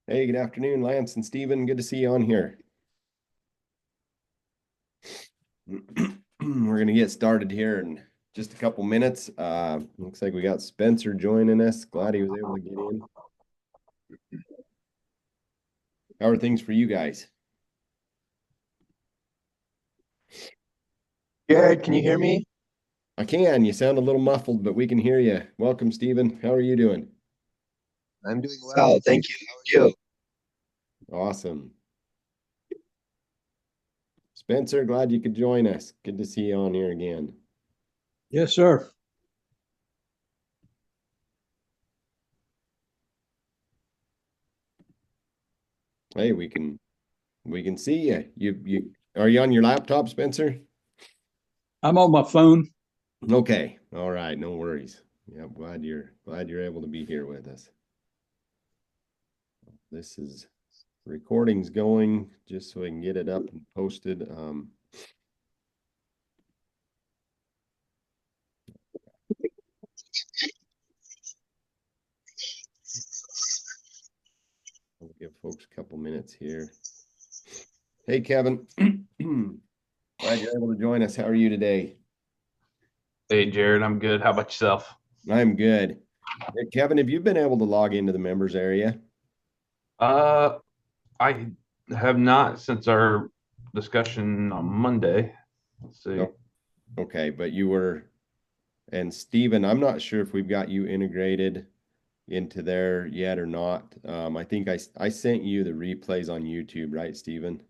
Hey, good afternoon, Lance and Steven. Good to see you on here. We're going to get started here in just a couple minutes. Looks like we got Spencer joining us. Glad he was able to get in. How are things for you guys? Jared, can you hear me? I can. You sound a little muffled, but we can hear you. Welcome, Steven. How are you doing? I'm doing well, thank you. How are you? Awesome. Spencer, glad you could join us. Good to see you on here again. Yes, sir. Hey, we can see you. You are you on your laptop, Spencer? I'm on my phone. Okay. All right. No worries. Yeah, glad you're able to be here with us. This is recordings going just so I can get it up and posted. I'll give folks a couple minutes here. Hey, Kevin. Glad you're able to join us. How are you today? Hey, Jared, I'm good. How about yourself? I'm good. Hey, Kevin, have you been able to log into the members area? Uh, I have not since our discussion on Monday. Let's see. Oh, okay, but you were, and Steven, I'm not sure if we've got you integrated into there yet or not. I think I sent you the replays on YouTube, right, Steven?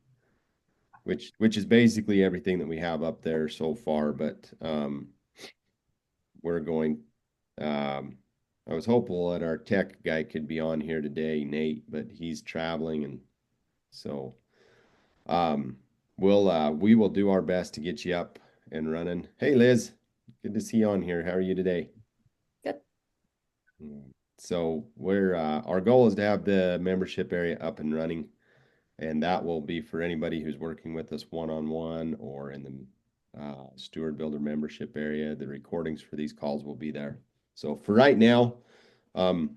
Which is basically everything that we have up there so far, but we're going I was hopeful that our tech guy could be on here today, Nate, but he's traveling and so um we will do our best to get you up and running. Hey Liz, good to see you on here. How are you today? Good. So we're our goal is to have the membership area up and running, and that will be for anybody who's working with us one-on-one or in the Steward Builder membership area. The recordings for these calls will be there. So for right now, um,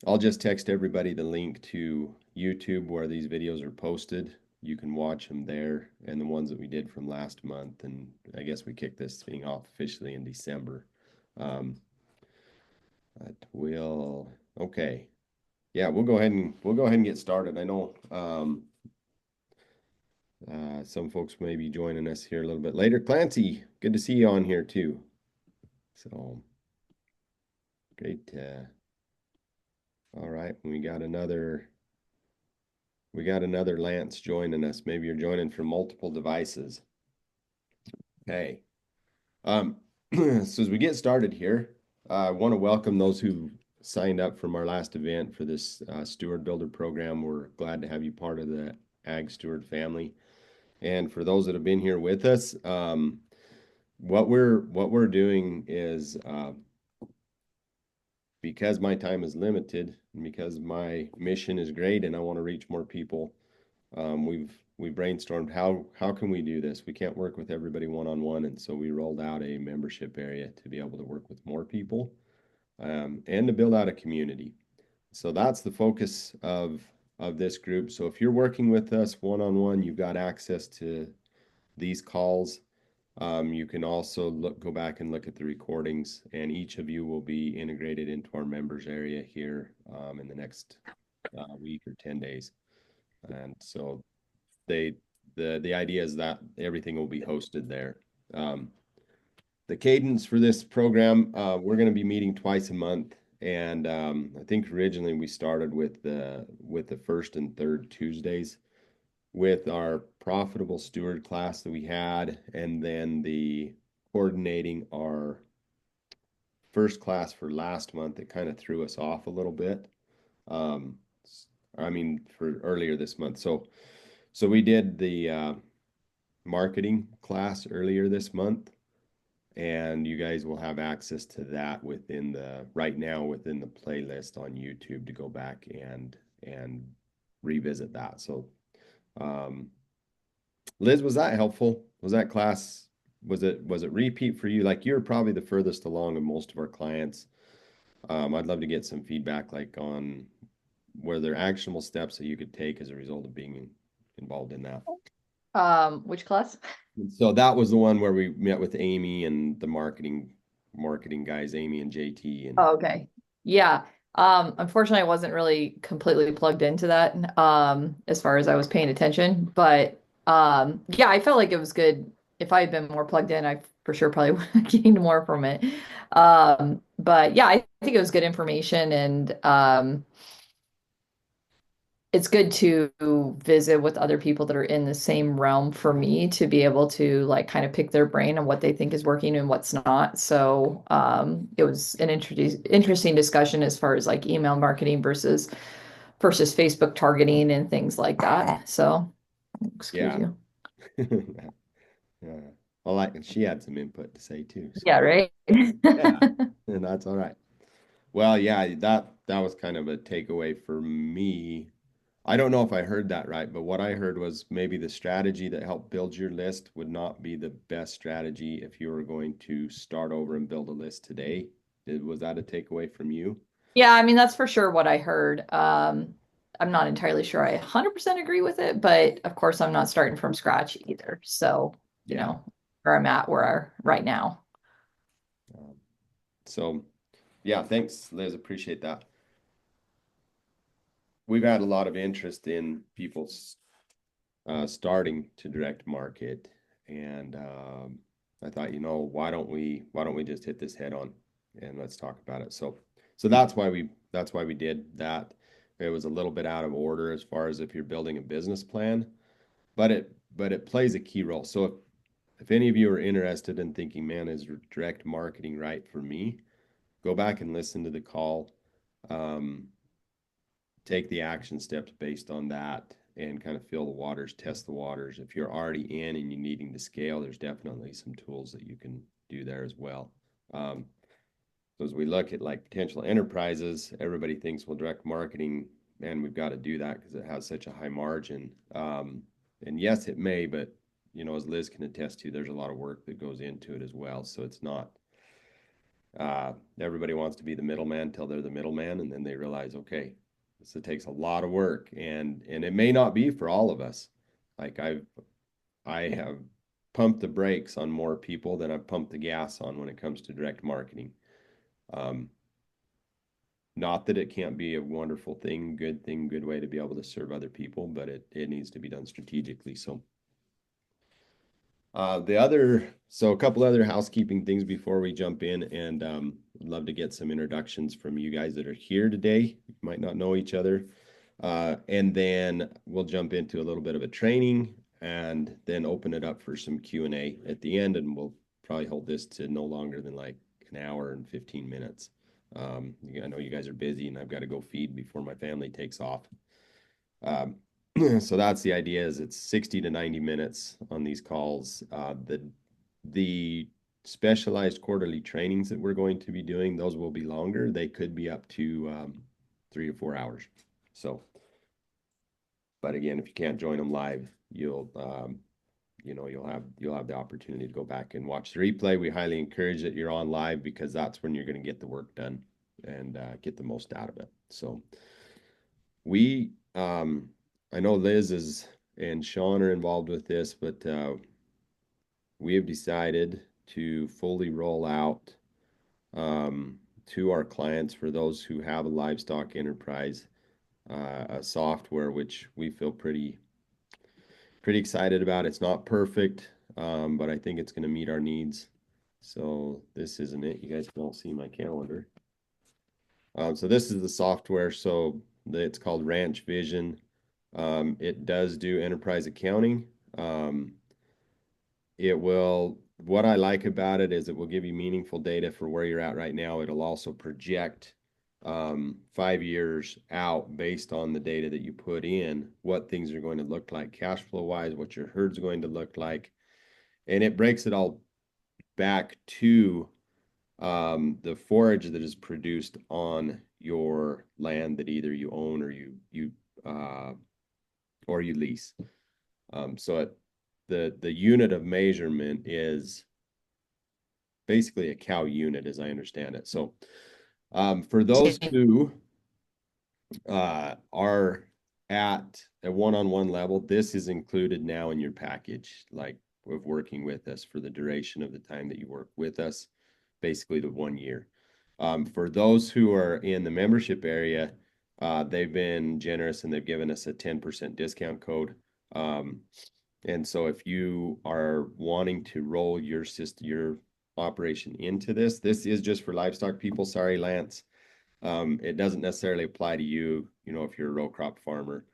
I'll just text everybody the link to YouTube where these videos are posted. You can watch them there and the ones that we did from last month. And I guess we kicked this thing off officially in December. Um, but okay. Yeah, we'll go ahead and get started. I know some folks may be joining us here a little bit later. Clancy, good to see you on here too. So great. All right, we got another Lance joining us. Maybe you're joining from multiple devices. Okay. Um, so as we get started here, I want to welcome those who signed up from our last event for this Steward Builder program. We're glad to have you part of the Ag Steward family. And for those that have been here with us, what we're doing is because my time is limited and because my mission is great and I want to reach more people, we brainstormed how can we do this? We can't work with everybody one-on-one, and so we rolled out a membership area to be able to work with more people and to build out a community. So that's the focus of this group. So if you're working with us one-on-one, you've got access to these calls. You can also go back and look at the recordings, and each of you will be integrated into our members area here in the next week or 10 days. And so they the idea is that everything will be hosted there. Um, the cadence for this program, we're going to be meeting twice a month, and I think originally we started with the first and third Tuesdays with our profitable steward class that we had, and then the coordinating our first class for last month. It kind of threw us off a little bit. Um, I mean, for earlier this month. So we did the marketing class earlier this month, and you guys will have access to that right now within the playlist on YouTube to go back and revisit that. So um, Liz, was that helpful? Was that class, was it repeat for you? Like you're probably the furthest along of most of our clients. I'd love to get some feedback like on were there actionable steps that you could take as a result of being involved in that? Which class? So that was the one where we met with Amy and the marketing guys, Amy and JT, and Oh, okay. Yeah. Unfortunately, I wasn't really completely plugged into that, as far as I was paying attention. But yeah, I felt like it was good. If I had been more plugged in, I for sure probably would have gained more from it. But yeah, I think it was good information, and it's good to visit with other people that are in the same realm for me to be able to like kind of pick their brain on what they think is working and what's not. So it was an interesting discussion as far as like email marketing versus Facebook targeting and things like that. So excuse yeah. you. Yeah. Well, and she had some input to say too. So. Yeah, right. Yeah, and that's all right. Well, yeah, that was kind of a takeaway for me. I don't know if I heard that right, but what I heard was maybe the strategy that helped build your list would not be the best strategy if you were going to start over and build a list today. Was that a takeaway from you? Yeah, I mean, that's for sure what I heard. I'm not entirely sure I 100% agree with it, but of course, I'm not starting from scratch either. So, you Yeah. know, where I'm at, right now. So, yeah, thanks, Liz. Appreciate that. We've had a lot of interest in people starting to direct market, and I thought, why don't we just hit this head on and let's talk about it. So that's why we did that. It was a little bit out of order as far as if you're building a business plan, but it plays a key role. So if any of you are interested in thinking, man, is direct marketing right for me? Go back and listen to the call. Take the action steps based on that and kind of feel the waters, test the waters. If you're already in and you're needing to scale, there's definitely some tools that you can do there as well. So as we look at like potential enterprises, everybody thinks, well, direct marketing, man, we've got to do that because it has such a high margin. And yes, it may, but as Liz can attest to, there's a lot of work that goes into it as well. So it's not, everybody wants to be the middleman till they're the middleman, and then they realize, okay, this takes a lot of work, and it may not be for all of us. Like I have pumped the brakes on more people than I've pumped the gas on when it comes to direct marketing. Not that it can't be a wonderful thing, good way to be able to serve other people, but it needs to be done strategically. So a couple other housekeeping things before we jump in, and I'd love to get some introductions from you guys that are here today. You might not know each other. And then we'll jump into a little bit of a training and then open it up for some Q&A at the end, and we'll probably hold this to no longer than like an hour and 15 minutes. I know you guys are busy and I've got to go feed before my family takes off. So that's the idea, is it's 60 to 90 minutes on these calls. The specialized quarterly trainings that we're going to be doing, those will be longer. They could be up to 3 or 4 hours. So, but again, if you can't join them live, you'll have the opportunity to go back and watch the replay. We highly encourage that you're on live because that's when you're going to get the work done and get the most out of it. So I know Liz and Sean are involved with this, but we have decided to fully roll out to our clients, for those who have a livestock enterprise, a software which we feel pretty excited about. It's not perfect, but I think it's going to meet our needs. So this isn't it. You guys don't see my calendar. So this is the software. So it's called Ranch Vision. It does do enterprise accounting. What I like about it is it will give you meaningful data for where you're at right now. It'll also project 5 years out based on the data that you put in, what things are going to look like cash flow wise, what your herd's going to look like. And it breaks it all back to the forage that is produced on your land that either you own or you lease. So the unit of measurement is basically a cow unit, as I understand it. So for those who are at a one-on-one level. This is included now in your package, like of working with us for the duration of the time that you work with us, basically the 1 year. For those who are in the membership area, they've been generous and they've given us a 10% discount code. And so if you are wanting to roll your operation into this, this is just for livestock people. Sorry, Lance. It doesn't necessarily apply to you, if you're a row crop farmer.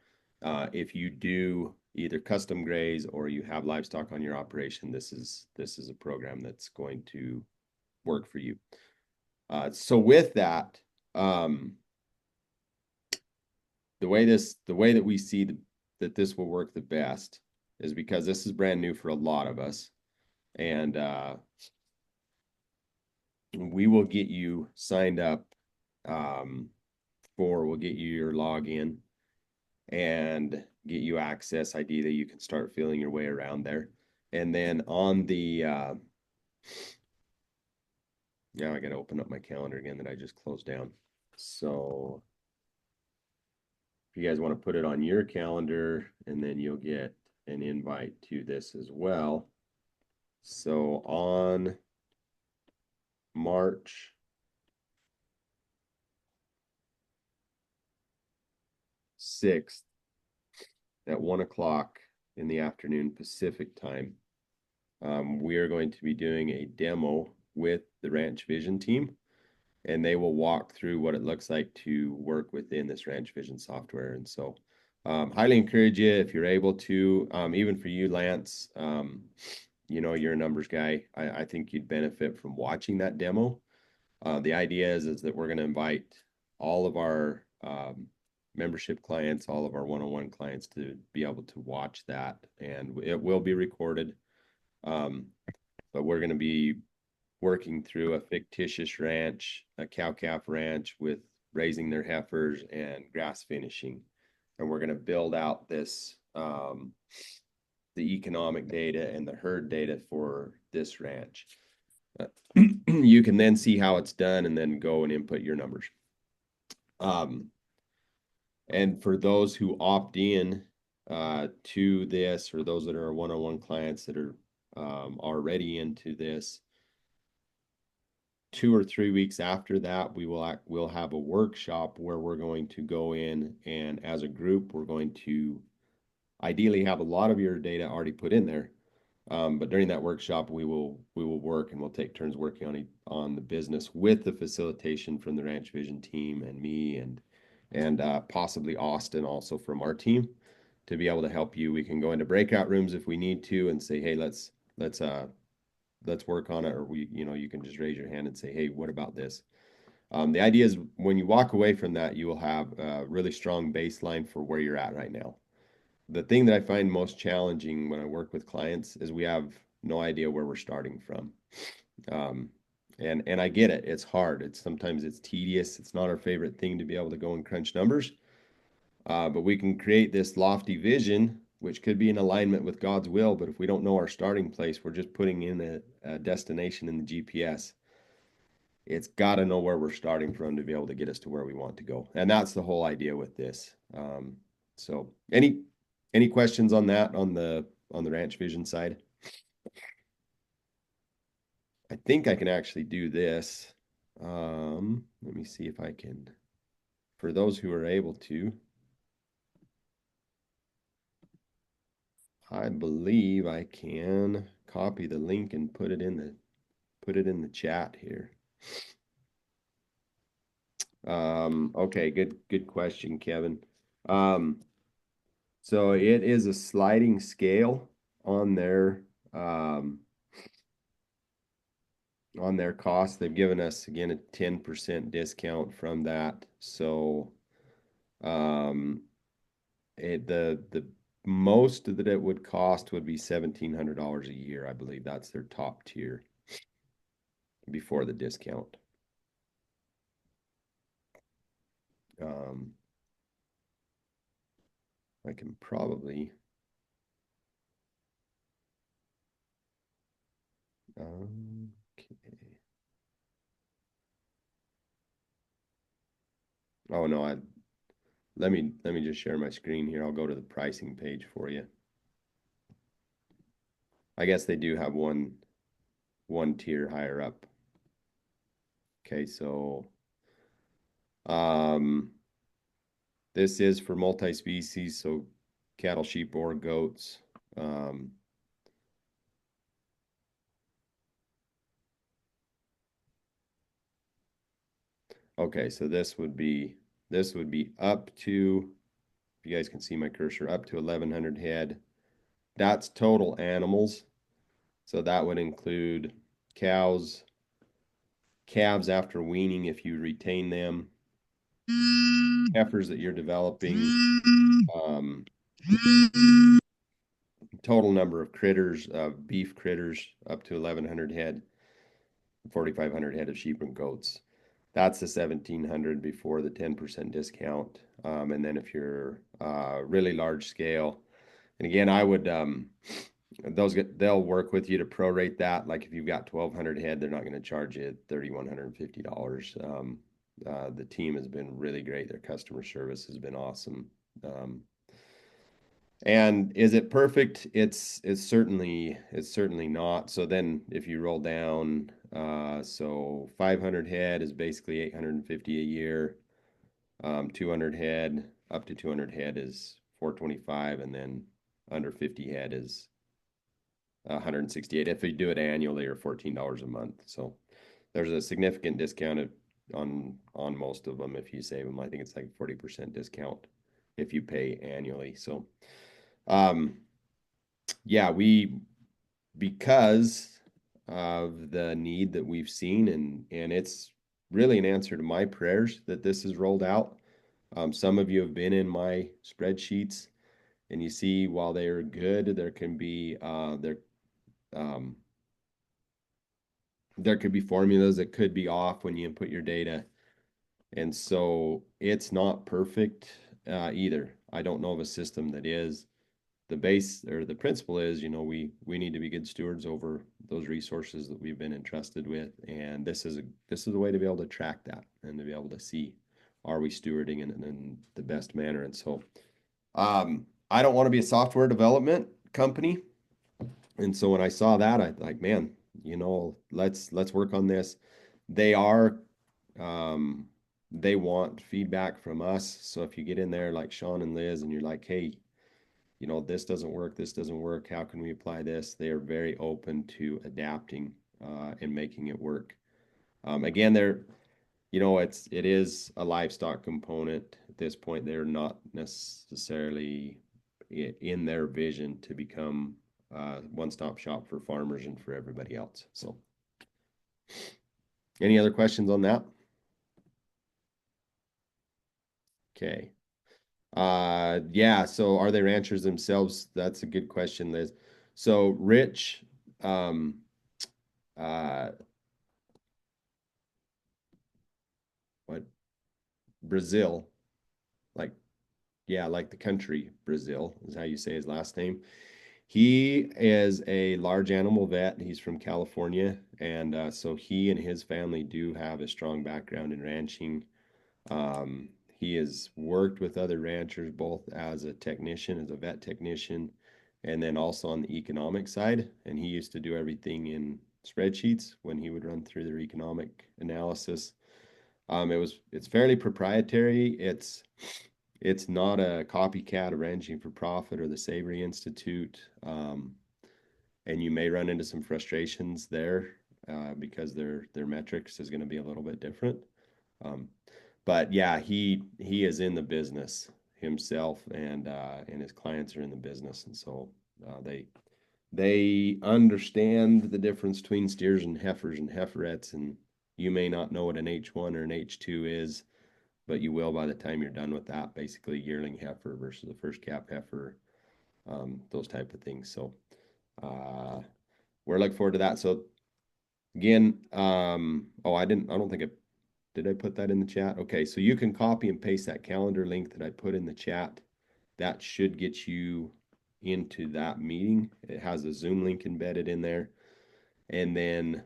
If you do either custom graze or you have livestock on your operation, this is a program that's going to work for you. So with that, the way that we see that this will work the best is because this is brand new for a lot of us, and we will get you signed up. We'll get you your login and get you access ID that you can start feeling your way around there. And then on the now I got to open up my calendar again that I just closed down. So if you guys want to put it on your calendar, and then you'll get an invite to this as well. So on March 6th at 1 o'clock in the afternoon Pacific time, we are going to be doing a demo with the Ranch Vision team, and they will walk through what it looks like to work within this Ranch Vision software. And so highly encourage you, if you're able to, even for you, Lance, you're a numbers guy. I think you'd benefit from watching that demo. The idea is that we're going to invite all of our membership clients, all of our one-on-one clients to be able to watch that, and it will be recorded. But we're going to be working through a fictitious ranch, a cow-calf ranch with raising their heifers and grass finishing. And we're going to build out this, the economic data and the herd data for this ranch. You can then see how it's done and then go and input your numbers. And for those who opt in to this, or those that are one-on-one clients that are already into this, 2 or 3 weeks after that, we'll have a workshop where we're going to go in, and as a group, we're going to ideally have a lot of your data already put in there. But during that workshop, we will work, and we'll take turns working on the business with the facilitation from the Ranch Vision team and me and possibly Austin also from our team to be able to help you. We can go into breakout rooms if we need to and say, hey, let's work on it, or you can just raise your hand and say, hey, what about this? The idea is when you walk away from that, you will have a really strong baseline for where you're at right now. The thing that I find most challenging when I work with clients is we have no idea where we're starting from. And I get it. It's hard. Sometimes it's tedious. It's not our favorite thing to be able to go and crunch numbers. But we can create this lofty vision, which could be in alignment with God's will. But if we don't know our starting place, we're just putting in a destination in the GPS. It's got to know where we're starting from to be able to get us to where we want to go. And that's the whole idea with this. So any questions on that, on the Ranch Vision side? I think I can actually do this. Let me see if I can, for those who are able to. I believe I can copy the link and put it in the chat here. Okay, good question, Kevin. So it is a sliding scale on their cost. They've given us, again, a 10% discount from that. So the most that it would cost would be $1,700 a year. I believe that's their top tier before the discount. I can probably okay. Oh no, let me just share my screen here. I'll go to the pricing page for you. I guess they do have one tier higher up. Okay, so this is for multi-species, so cattle, sheep, or goats. Okay, so this would be up to, if you guys can see my cursor, up to 1,100 head. That's total animals. So that would include cows, calves after weaning if you retain them, heifers that you're developing, total number of critters, beef critters up to 1,100 head, 4,500 head of sheep and goats. That's the 1,700 before the 10% discount. And then if you're really large scale, and again, I would they'll work with you to prorate that. Like if you've got 1,200 head, they're not going to charge you $3,150. The team has been really great. Their customer service has been awesome. And is it perfect? It's certainly not. So then if you roll down, so 500 head is basically 850 a year. 200 head up to 200 head is 425, and then under 50 head is 168 if you do it annually, or $14 a month. So there's a significant discount on most of them if you save them. I think it's like 40% discount if you pay annually. So yeah, because of the need that we've seen, and it's really an answer to my prayers that this is rolled out. Some of you have been in my spreadsheets, and you see while they are good, there can be there could be formulas that could be off when you input your data. And so it's not perfect either. I don't know of a system that is. The base or the principle is, we need to be good stewards over those resources that we've been entrusted with. And this is a way to be able to track that and to be able to see, are we stewarding in the best manner? And so I don't want to be a software development company. And so when I saw that, I like, man, let's work on this. They want feedback from us. So if you get in there like Sean and Liz and you're like, hey, this doesn't work, how can we apply this? They are very open to adapting and making it work. Again, it is a livestock component at this point. They're not necessarily in their vision to become one-stop shop for farmers and for everybody else. So any other questions on that? Okay. Yeah, so are they ranchers themselves? That's a good question, Liz. So Rich, what, Brazil, like, yeah, like the country Brazil is how you say his last name. He is a large animal vet. He's from California, and so he and his family do have a strong background in ranching. He has worked with other ranchers both as a technician, as a vet technician, and then also on the economic side. And he used to do everything in spreadsheets when he would run through their economic analysis. It's fairly proprietary. It's not a copycat of Ranching for Profit or the Savory Institute. And you may run into some frustrations there because their metrics is going to be a little bit different. But yeah, he is in the business himself, and his clients are in the business, and so they understand the difference between steers and heifers and heiferettes, and you may not know what an H1 or an H2 is, but you will by the time you're done with that. Basically, yearling heifer versus a first cap heifer, those type of things. So we're looking forward to that. So again, I don't think did I put that in the chat? Okay, so you can copy and paste that calendar link that I put in the chat. That should get you into that meeting. It has a Zoom link embedded in there. And then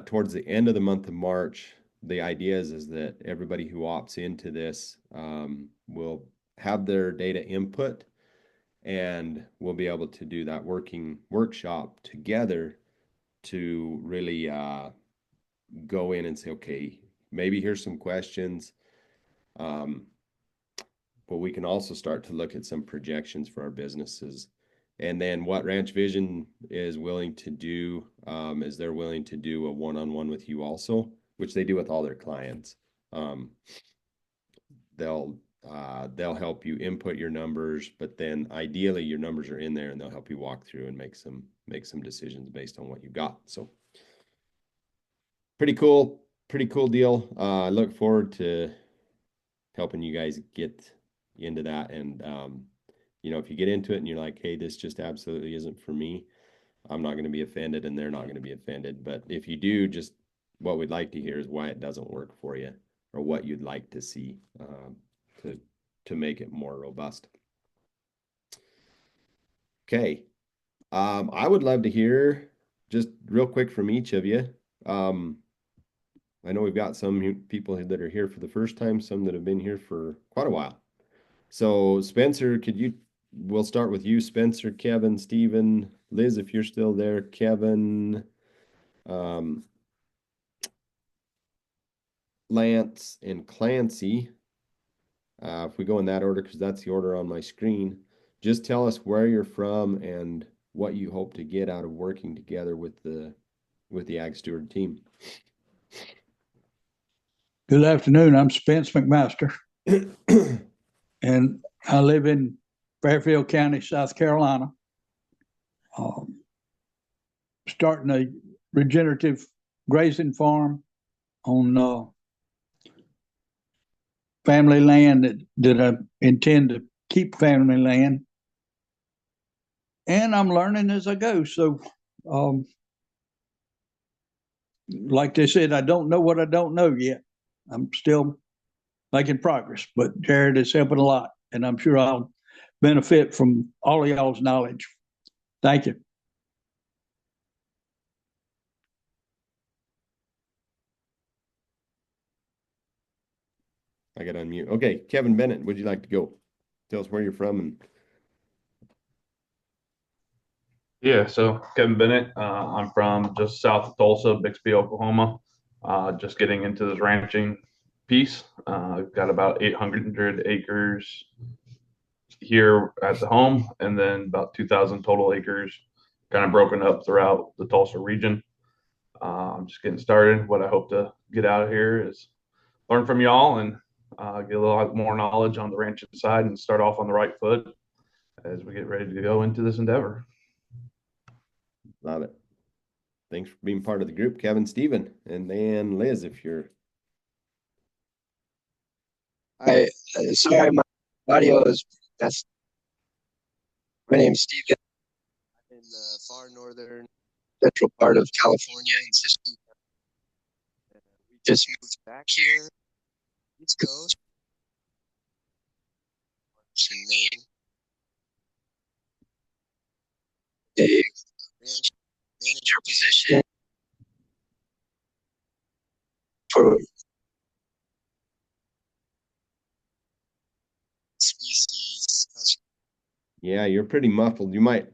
towards the end of the month of March, the idea is that everybody who opts into this will have their data input, and we'll be able to do that working workshop together to really go in and say, okay, maybe here's some questions. But we can also start to look at some projections for our businesses. And then what Ranch Vision is willing to do is they're willing to do a one-on-one with you also, which they do with all their clients. They'll help you input your numbers, but then ideally your numbers are in there, and they'll help you walk through and make some decisions based on what you got. So pretty cool deal. I look forward to helping you guys get into that. And if you get into it and you're like, hey, this just absolutely isn't for me, I'm not going to be offended, and they're not going to be offended. But if you do, just what we'd like to hear is why it doesn't work for you, or what you'd like to see to make it more robust. Okay. I would love to hear just real quick from each of you. I know we've got some people that are here for the first time, some that have been here for quite a while. So Spencer, we'll start with you, Spencer, Kevin, Stephen, Liz, if you're still there, Kevin, Lance, and Clancy. If we go in that order, because that's the order on my screen, just tell us where you're from and what you hope to get out of working together with the Ag Steward team. Good afternoon. I'm Spence McMaster, and I live in Fairfield County, South Carolina. Starting a regenerative grazing farm on family land that I intend to keep family land. And I'm learning as I go. So, like they said, I don't know what I don't know yet. I'm still making progress, but Jared is helping a lot, and I'm sure I'll benefit from all of y'all's knowledge. Thank you. I got to unmute. Okay, Kevin Bennett, would you like to go? Tell us where you're from. And Yeah, so Kevin Bennett, I'm from just south of Tulsa, Bixby, Oklahoma. Just getting into this ranching piece. I've got about 800 acres here at the home, and then about 2,000 total acres kind of broken up throughout the Tulsa region. I'm just getting started. What I hope to get out of here is learn from y'all and get a lot more knowledge on the ranching side and start off on the right foot as we get ready to go into this endeavor. love it. Thanks for being part of the group, Kevin, Stephen, and then Liz, if you're. Sorry, my audio is that's. My name's Steven. I'm in the far northern central part of California. We just moved back here, East Coast, in Maine. A ranch manager position for species. Yeah, you're pretty muffled. You might,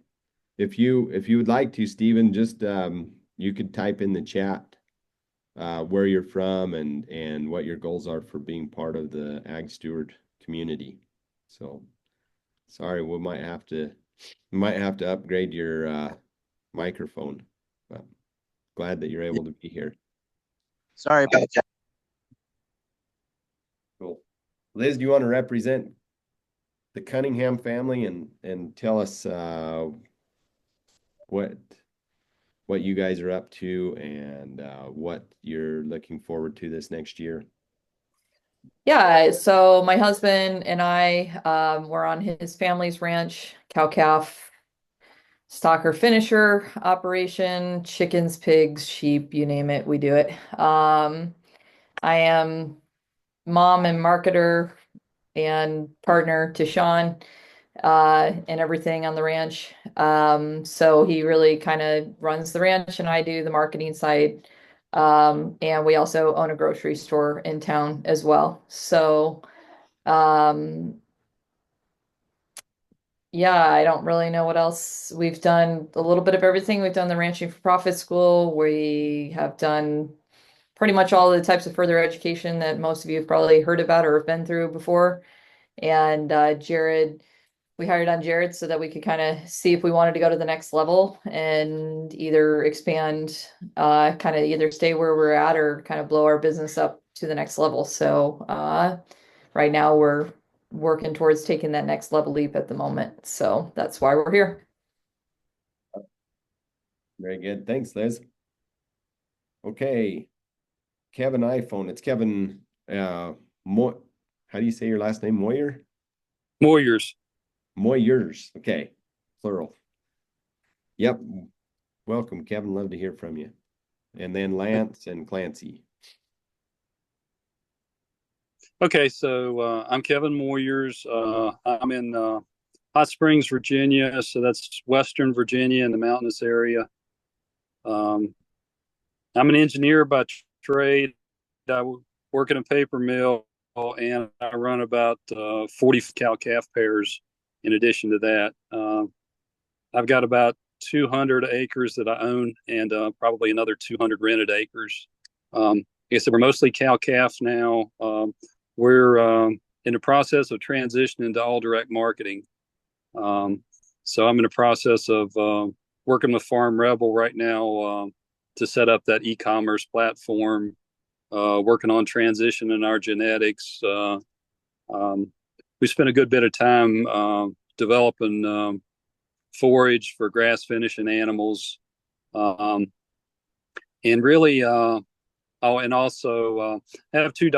if you would like to, Stephen, just you could type in the chat where you're from and what your goals are for being part of the Ag Steward community. So sorry, we might have to upgrade your microphone. But glad that you're able to be here. Sorry about that. Cool. Liz, do you want to represent the Cunningham family and tell us what you guys are up to and what you're looking forward to this next year? Yeah, so my husband and I were on his family's ranch, cow-calf, stocker finisher operation, chickens, pigs, sheep, you name it, we do it. I am mom and marketer and partner to Sean and everything on the ranch. So he really kind of runs the ranch, and I do the marketing side And we also own a grocery store in town as well. So, yeah, I don't really know what else. We've done a little bit of everything. We've done the Ranching for Profit School. We have done pretty much all the types of further education that most of you have probably heard about or have been through before. And Jared, we hired on Jared so that we could kind of see if we wanted to go to the next level and either expand, kind of either stay where we're at or kind of blow our business up to the next level. So right now we're working towards taking that next level leap at the moment. So that's why we're here. Very good. Thanks, Liz. Okay. Kevin iPhone. It's Kevin how do you say your last name? Moyer? Moyers. Moyers. Okay. Plural. Yep. Welcome, Kevin. Love to hear from you. And then Lance and Clancy. Okay, so I'm Kevin Moyers. I'm in Hot Springs, Virginia. So that's Western Virginia in the mountainous area. I'm an engineer by trade. I work in a paper mill, and I run about 40 cow-calf pairs in addition to that. I've got about 200 acres that I own and probably another 200 rented acres. Like I said, we're mostly cow-calf now. We're in the process of transitioning to all direct marketing. So I'm in the process of working with Farm Rebel right now to set up that e-commerce platform, working on transitioning our genetics. We spent a good bit of time developing forage for grass finishing animals. And really, and also I have two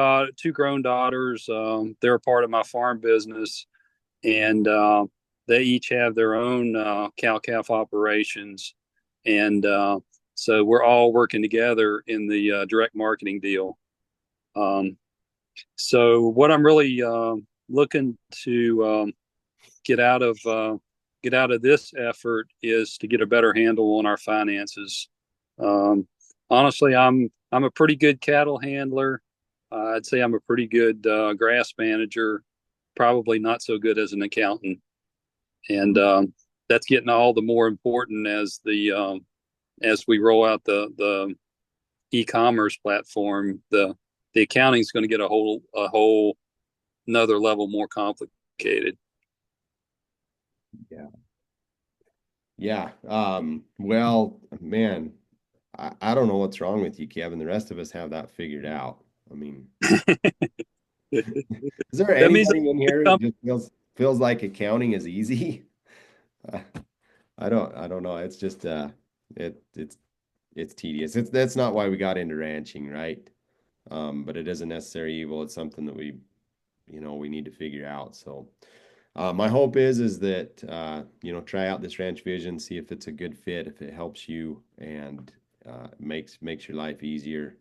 grown daughters. They're a part of my farm business, and they each have their own cow-calf operations. And so we're all working together in the direct marketing deal. So what I'm really looking to get out of this effort is to get a better handle on our finances. Honestly, I'm a pretty good cattle handler. I'd say I'm a pretty good grass manager, probably not so good as an accountant. And that's getting all the more important as we roll out the e-commerce platform. The accounting is going to get a whole another level more complicated. Yeah. Well, man, I don't know what's wrong with you, Kevin. The rest of us have that figured out. I mean, is there That means anybody in here who just feels like accounting is easy? I don't know. It's just it's tedious. That's not why we got into ranching, right? But it isn't necessary evil. It's something that we need to figure out. So my hope is that try out this ranch vision, see if it's a good fit, if it helps you and makes your life easier.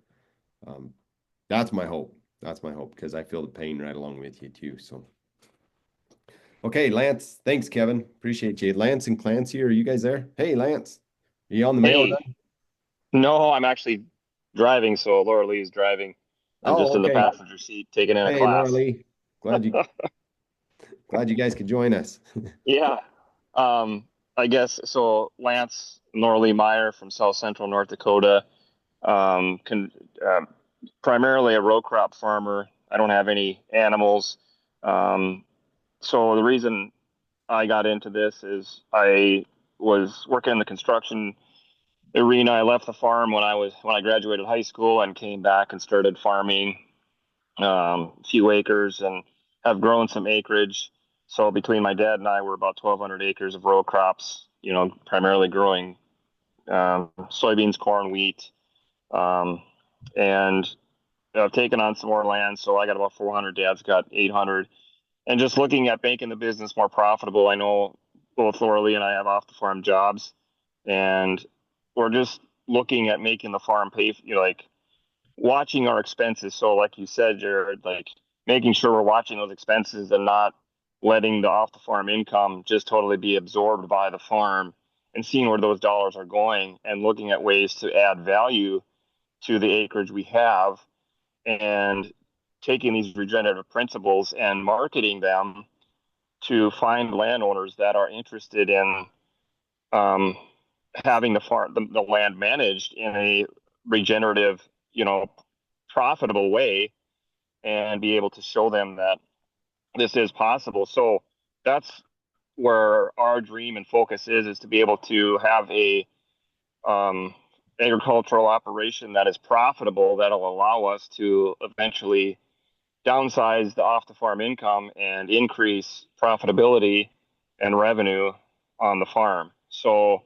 That's my hope. That's my hope because I feel the pain right along with you too. So okay, Lance. Thanks, Kevin. Appreciate you. Lance and Clancy, are you guys there? Hey, Lance. Are you on the mail? Hey, no, I'm actually driving, so Laura Lee's driving. I'm just in the Okay. passenger seat taking in a Hey, Laura class. Lee. Glad you guys could join us. Yeah. I guess so. Lance Norley Meyer from South Central North Dakota. Primarily a row crop farmer. I don't have any animals. So the reason I got into this is I was working in the construction arena. I left the farm when I graduated high school and came back and started farming a few acres and have grown some acreage. So between my dad and I, we're about 1,200 acres of row crops, primarily growing soybeans, corn, wheat. And I've taken on some more land. So I got about 400, Dad's got 800. And just looking at making the business more profitable, I know both Laura Lee and I have off the farm jobs, and we're just looking at making the farm pay, like watching our expenses. So like you said, Jared, like making sure we're watching those expenses and not letting the off the farm income just totally be absorbed by the farm, and seeing where those dollars are going and looking at ways to add value to the acreage we have and taking these regenerative principles and marketing them to find landowners that are interested in um, having the land managed in a regenerative, profitable way, and be able to show them that this is possible. So that's where our dream and focus is to be able to have a um, agricultural operation that is profitable, that'll allow us to eventually downsize the off the farm income and increase profitability and revenue on the farm. So,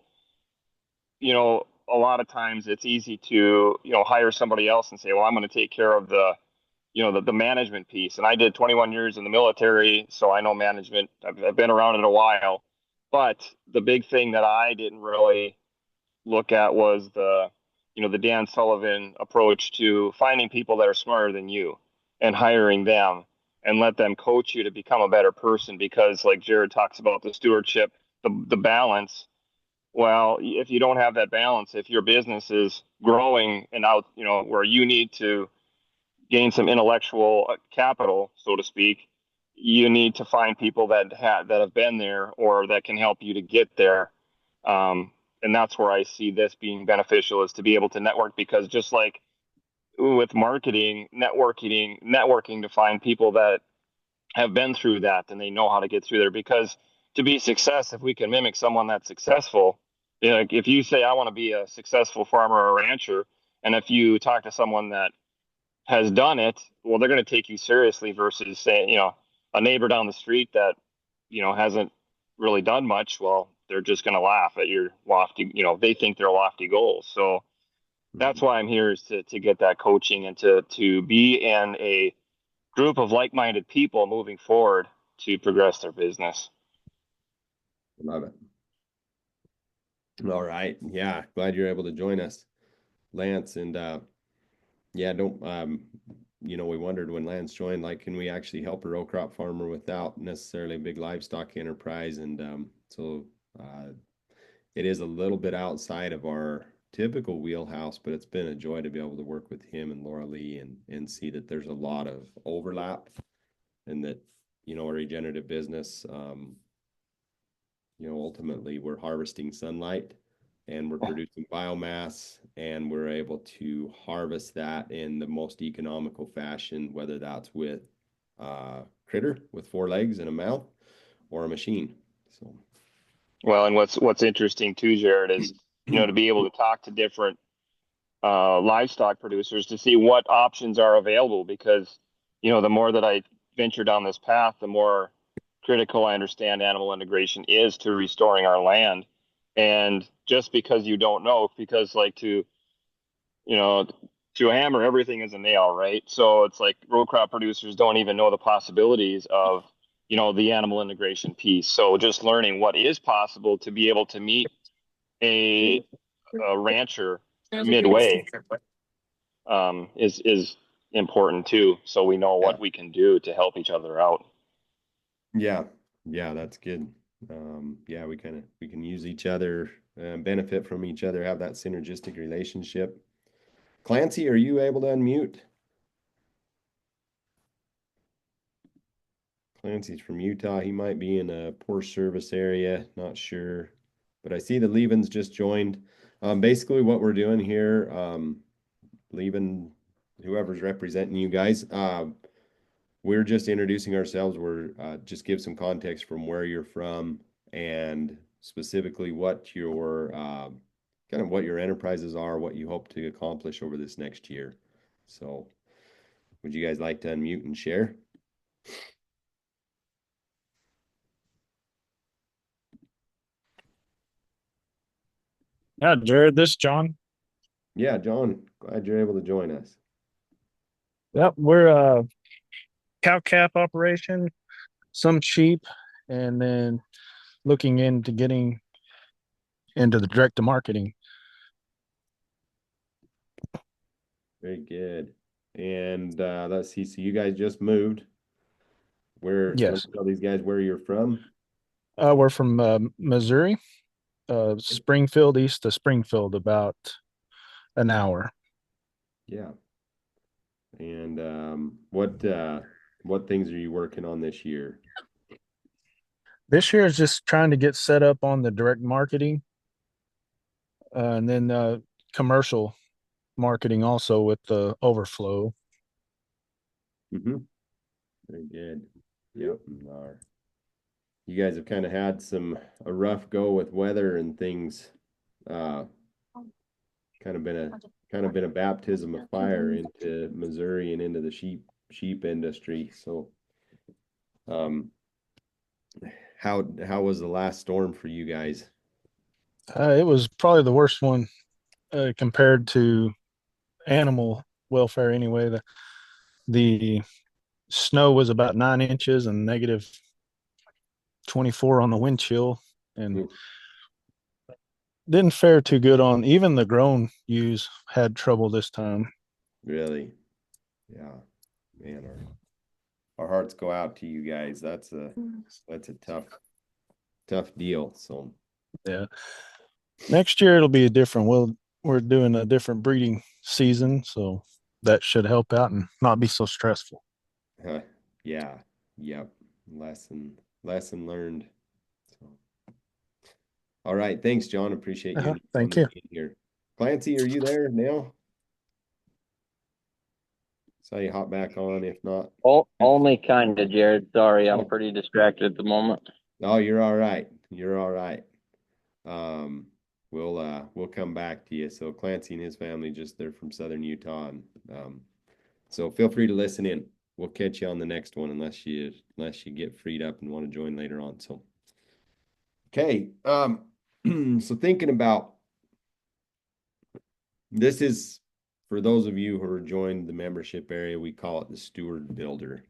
a lot of times it's easy to, hire somebody else and say, well, I'm going to take care of the management piece. And I did 21 years in the military, so I know management. I've been around it a while. But the big thing that I didn't really look at was the Dan Sullivan approach to finding people that are smarter than you and hiring them and let them coach you to become a better person. Because like Jared talks about the stewardship, the balance. Well, if you don't have that balance, if your business is growing and out, where you need to gain some intellectual capital, so to speak, you need to find people that have been there or that can help you to get there. And that's where I see this being beneficial, is to be able to network, because just like with marketing, networking to find people that have been through that and they know how to get through there. Because to be success, if we can mimic someone that's successful, like if you say, I want to be a successful farmer or rancher, and if you talk to someone that has done it, well, they're going to take you seriously versus saying, a neighbor down the street that, hasn't really done much. Well, they're just going to laugh at your lofty, they think they're lofty goals. So that's why I'm here, is to get that coaching and to be in a group of like-minded people moving forward to progress their business. Love it. All right. Yeah. Glad you're able to join us, Lance. And yeah, don't we wondered when Lance joined, like, can we actually help a row crop farmer without necessarily a big livestock enterprise? And so it is a little bit outside of our typical wheelhouse, but it's been a joy to be able to work with him and Laura Lee and see that there's a lot of overlap, and that, a regenerative business, ultimately we're harvesting sunlight and we're producing biomass, and we're able to harvest that in the most economical fashion, whether that's with critter with 4 legs and a mouth or a machine. So, well, and what's interesting too, Jared, is to be able to talk to different livestock producers to see what options are available. Because the more that I venture down this path, the more critical I understand animal integration is to restoring our land. And just because you don't know, because like to a hammer, everything is a nail, right? So it's like row crop producers don't even know the possibilities of, the animal integration piece. So just learning what is possible to be able to meet a rancher midway is important too. So we know what we can do to help each other out. Yeah, that's good. Yeah, we can use each other, benefit from each other, have that synergistic relationship. Clancy, are you able to unmute? Clancy's from Utah. He might be in a poor service area, not sure. But I see the Levens just joined. Basically what we're doing here, Leven, whoever's representing you guys, we're just introducing ourselves. We're just give some context from where you're from, and specifically what your kind of what your enterprises are, what you hope to accomplish over this next year. So would you guys like to unmute and share? Yeah, Jared, this is John. Yeah, John, glad you're able to join us. Yep, we're a cow calf operation, some sheep, and then looking into getting into the direct to marketing. Very good. And let's see, so you guys just moved. Yes. Tell these guys where you're from. We're from Missouri, Springfield, east of Springfield, about an hour. Yeah. And what things are you working on this year? This year is just trying to get set up on the direct marketing, and then commercial marketing also with the overflow. Mm-hmm. Very good. Yep. You guys have kind of had a rough go with weather and things. Uh, kind of been a baptism of fire into Missouri and into the sheep industry. So, um, how was the last storm for you guys? It was probably the worst one compared to animal welfare anyway. The snow was about 9 inches and negative 24 on the wind chill, and Oof, didn't fare too good on even the grown ewes had trouble this time. really? Yeah, man, our hearts go out to you guys. That's a tough deal. So, Yeah. Next year it'll be a different. We're doing a different breeding season, so that should help out and not be so stressful. yeah, yep. Lesson learned. So, all right, thanks, John. Appreciate you Thank you. being here. Clancy, are you there now? Saw you hop back on. If not, Only kind of, Jared. Sorry, Oh. I'm pretty distracted at the moment. no, you're all right. You're all right. Um, we'll come back to you. So Clancy and his family just they're from Southern Utah, and so feel free to listen in. We'll catch you on the next one unless you get freed up and want to join later on. So okay. So thinking about this is for those of you who are joined the membership area, we call it the Steward Builder.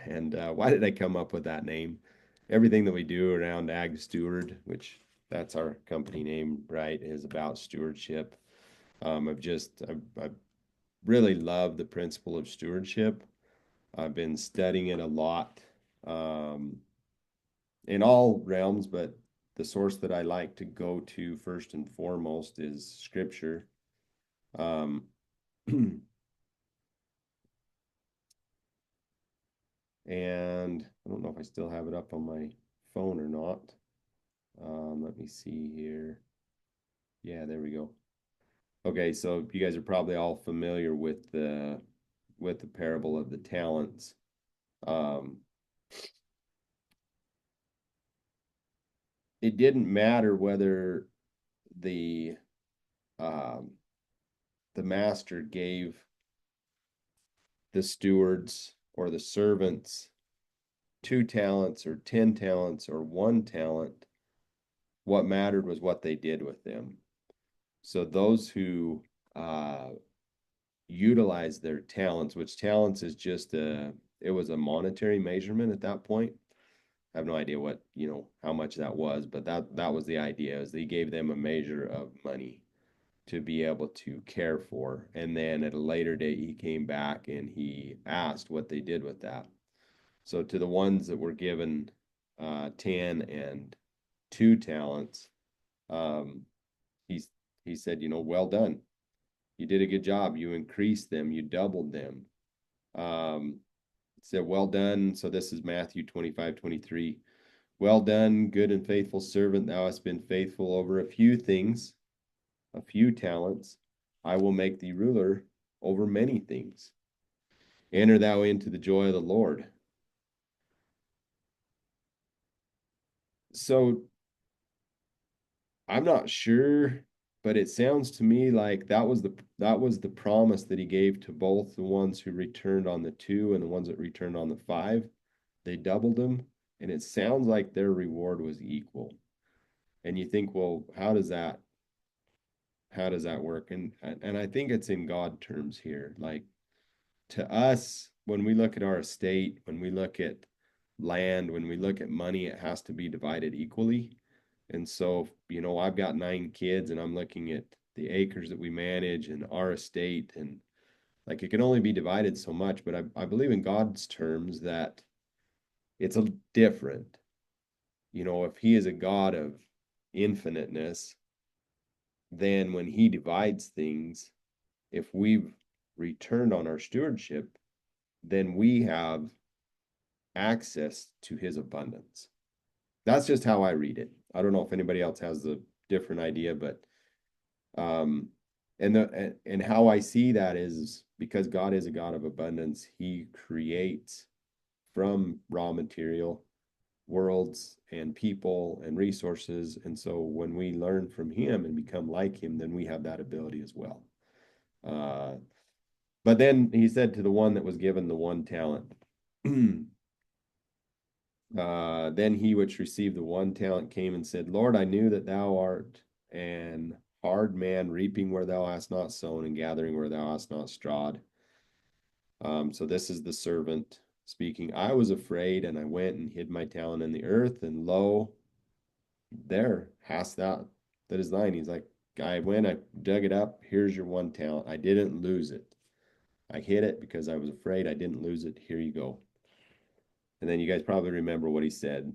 And why did I come up with that name? Everything that we do around Ag Steward, which that's our company name, right, is about stewardship. I've really loved the principle of stewardship. I've been studying it a lot in all realms, but the source that I like to go to first and foremost is Scripture. And I don't know if I still have it up on my phone or not. Let me see here. Yeah, there we go. Okay, so you guys are probably all familiar with the parable of the talents. It didn't matter whether the master gave the stewards or the servants 2 talents or 10 talents or 1 talent. What mattered was what they did with them. So those who utilize their talents, which talents is just it was a monetary measurement at that point. I have no idea what, how much that was, but that was the idea, is they gave them a measure of money to be able to care for. And then at a later date, he came back and he asked what they did with that. So to the ones that were given 10 and 2 talents, he said, well done. You did a good job. You increased them. You doubled them. Said, well done. So this is Matthew 25:23. Well done, good and faithful servant. Thou hast been faithful over a few things, a few talents. I will make thee ruler over many things. Enter thou into the joy of the Lord. So I'm not sure, but it sounds to me like that was the promise that he gave to both the ones who returned on the 2 and the ones that returned on the 5. They doubled them, and it sounds like their reward was equal. And you think, well, how does that work? And I think it's in God terms here. Like, to us, when we look at our estate, when we look at land, when we look at money, it has to be divided equally. And so, I've got 9 kids and I'm looking at the acres that we manage and our estate, and like it can only be divided so much. But I believe in God's terms that it's a different. If he is a God of infiniteness, then when he divides things, if we've returned on our stewardship, then we have access to his abundance. That's just how I read it. I don't know if anybody else has a different idea, but and how I see that is because God is a God of abundance, he creates from raw material worlds and people and resources. And so when we learn from him and become like him, then we have that ability as well. But then he said to the one that was given the one talent, then he which received the one talent came and said, Lord, I knew that thou art an hard man, reaping where thou hast not sown and gathering where thou hast not strawed. So this is the servant speaking. I was afraid, and I went and hid my talent in the earth, and lo, there hast thou that is thine. He's like, I went, I dug it up. Here's your one talent. I didn't lose it. I hid it because I was afraid. I didn't lose it. Here you go. And then you guys probably remember what he said.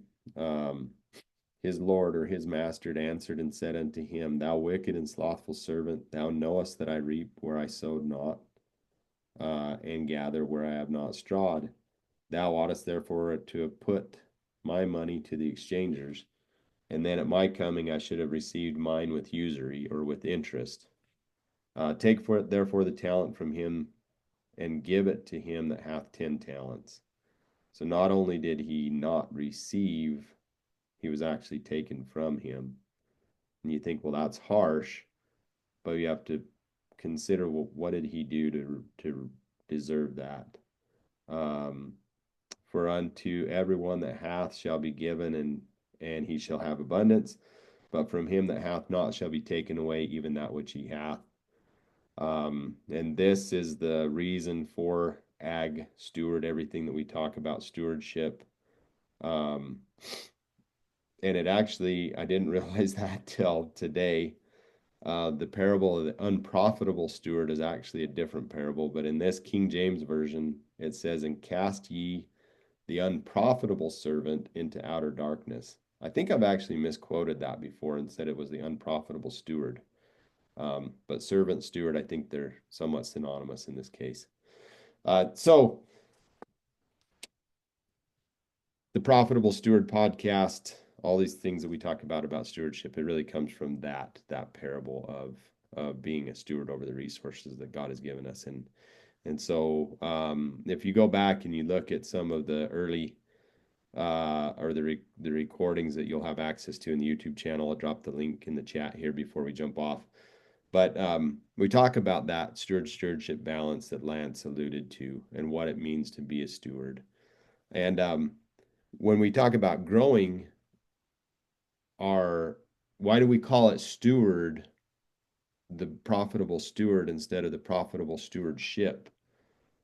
His Lord or his master answered and said unto him, Thou wicked and slothful servant, thou knowest that I reap where I sowed not, and gather where I have not strawed. Thou oughtest therefore to have put my money to the exchangers, and then at my coming I should have received mine with usury or with interest. Take for it therefore the talent from him, and give it to him that hath 10 talents. So not only did he not receive, he was actually taken from him. And you think, well, that's harsh, but you have to consider, well, what did he do to deserve that? For unto everyone that hath shall be given, and he shall have abundance, but from him that hath not shall be taken away even that which he hath. And this is the reason for ag steward, everything that we talk about stewardship. And it actually, I didn't realize that till today. The parable of the unprofitable steward is actually a different parable, but in this King James version, it says, And cast ye the unprofitable servant into outer darkness. I think I've actually misquoted that before and said it was the unprofitable steward. But servant, steward, I think they're somewhat synonymous in this case. So the Profitable Steward podcast, all these things that we talk about stewardship, it really comes from that parable of being a steward over the resources that God has given us. And so if you go back and you look at some of the early or the recordings that you'll have access to in the YouTube channel, I'll drop the link in the chat here before we jump off. But we talk about that stewardship balance that Lance alluded to and what it means to be a steward. And when we talk about growing why do we call it steward, the profitable steward instead of the profitable stewardship?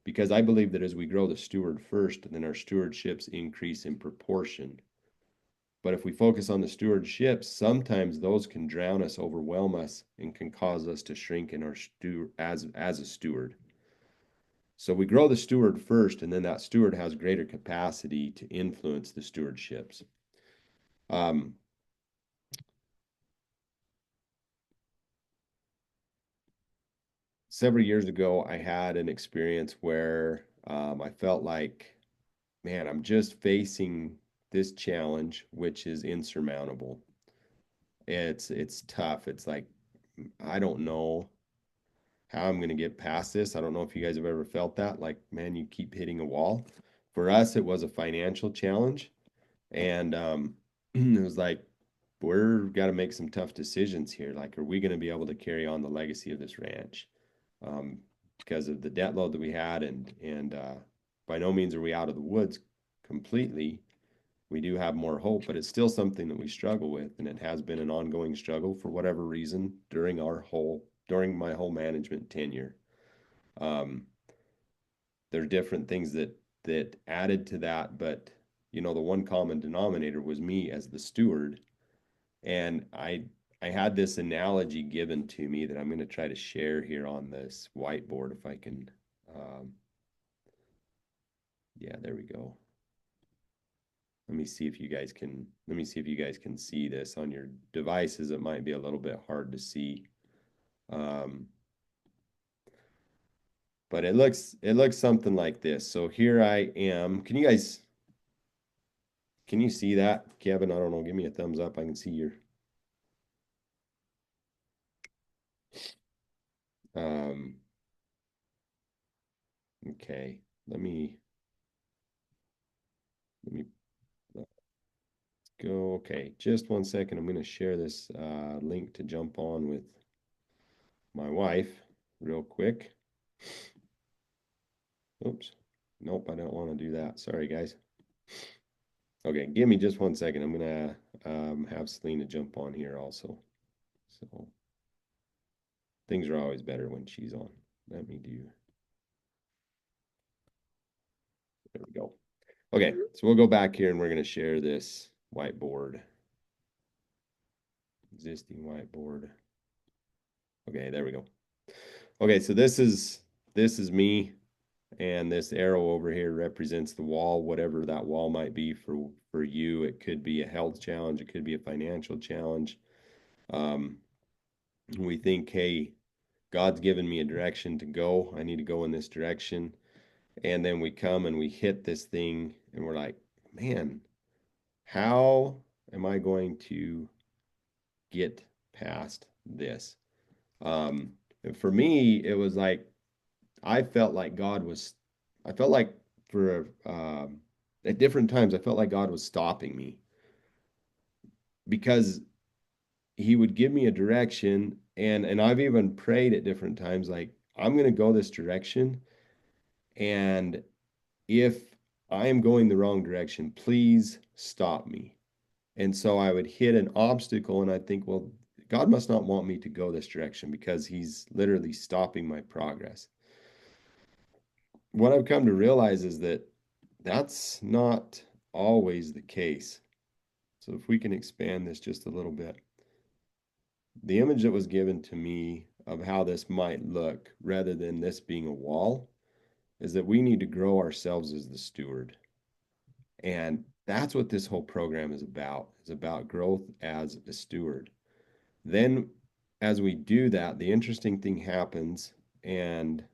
Because I believe that as we grow the steward first, then our stewardships increase in proportion. But if we focus on the stewardships, sometimes those can drown us, overwhelm us, and can cause us to shrink in our as a steward. So we grow the steward first, and then that steward has greater capacity to influence the stewardships. Several years ago, I had an experience where I felt like, man, I'm just facing this challenge, which is insurmountable. It's tough. It's like, I don't know how I'm going to get past this. I don't know if you guys have ever felt that. Like, man, you keep hitting a wall. For us, it was a financial challenge. And it was like, we're got to make some tough decisions here. Like, are we going to be able to carry on the legacy of this ranch? Because of the debt load that we had, and by no means are we out of the woods completely. We do have more hope, but it's still something that we struggle with, and it has been an ongoing struggle for whatever reason during my whole management tenure. There are different things that added to that, but the one common denominator was me as the steward. And I had this analogy given to me that I'm going to try to share here on this whiteboard if I can. Yeah, there we go. Let me see if you guys can see this on your devices. It might be a little bit hard to see. But But it looks something like this. So here I am. Can you see that? Kevin, I don't know. Give me a thumbs up. I can see your okay. Let me go. Okay, just one second. I'm going to share this link to jump on with my wife real quick. Oops. Nope, I don't want to do that. Sorry, guys. Okay, give me just one second. I'm going to have Selena jump on here also. So things are always better when she's on. Let me do. There we go. Okay, so we'll go back here and we're going to share this whiteboard. Existing whiteboard. Okay, there we go. Okay, so this is me, and this arrow over here represents the wall, whatever that wall might be for you. It could be a health challenge, it could be a financial challenge. We think, hey, God's given me a direction to go. I need to go in this direction. And then we come and we hit this thing and we're like, man, how am I going to get past this? For me, it was like, I felt like for at different times, I felt like God was stopping me because he would give me a direction, and I've even prayed at different times, like, I'm going to go this direction. And if I am going the wrong direction, please stop me. And so I would hit an obstacle and I'd think, well, God must not want me to go this direction because he's literally stopping my progress. What I've come to realize is that that's not always the case. So if we can expand this just a little bit. The image that was given to me of how this might look, rather than this being a wall, is that we need to grow ourselves as the steward. And that's what this whole program is about. It's about growth as a steward. Then as we do that, the interesting thing happens, and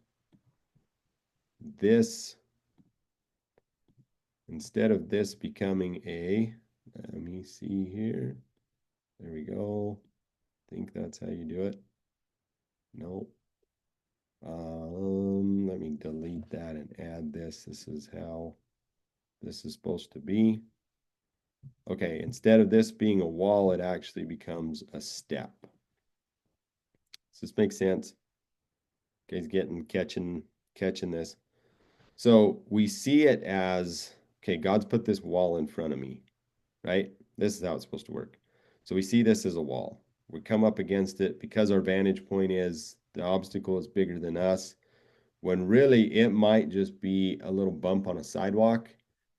this, instead of this becoming let me see here. There we go. I think that's how you do it. Nope. Let me delete that and add this. This is how this is supposed to be. Okay, instead of this being a wall, it actually becomes a step. Does this make sense? Okay, catching this. So we see it as, okay, God's put this wall in front of me, right? This is how it's supposed to work. So we see this as a wall. We come up against it because our vantage point is the obstacle is bigger than us, when really it might just be a little bump on a sidewalk.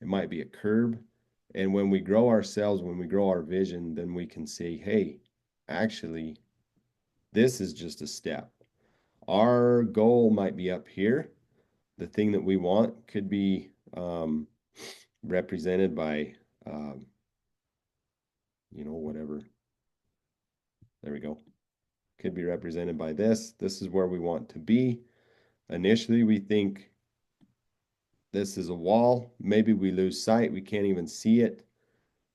It might be a curb. And when we grow ourselves, when we grow our vision, then we can say, hey, actually, this is just a step. Our goal might be up here. The thing that we want could be represented by, whatever. There we go. Could be represented by this. This is where we want to be. Initially, we think this is a wall. Maybe we lose sight. We can't even see it.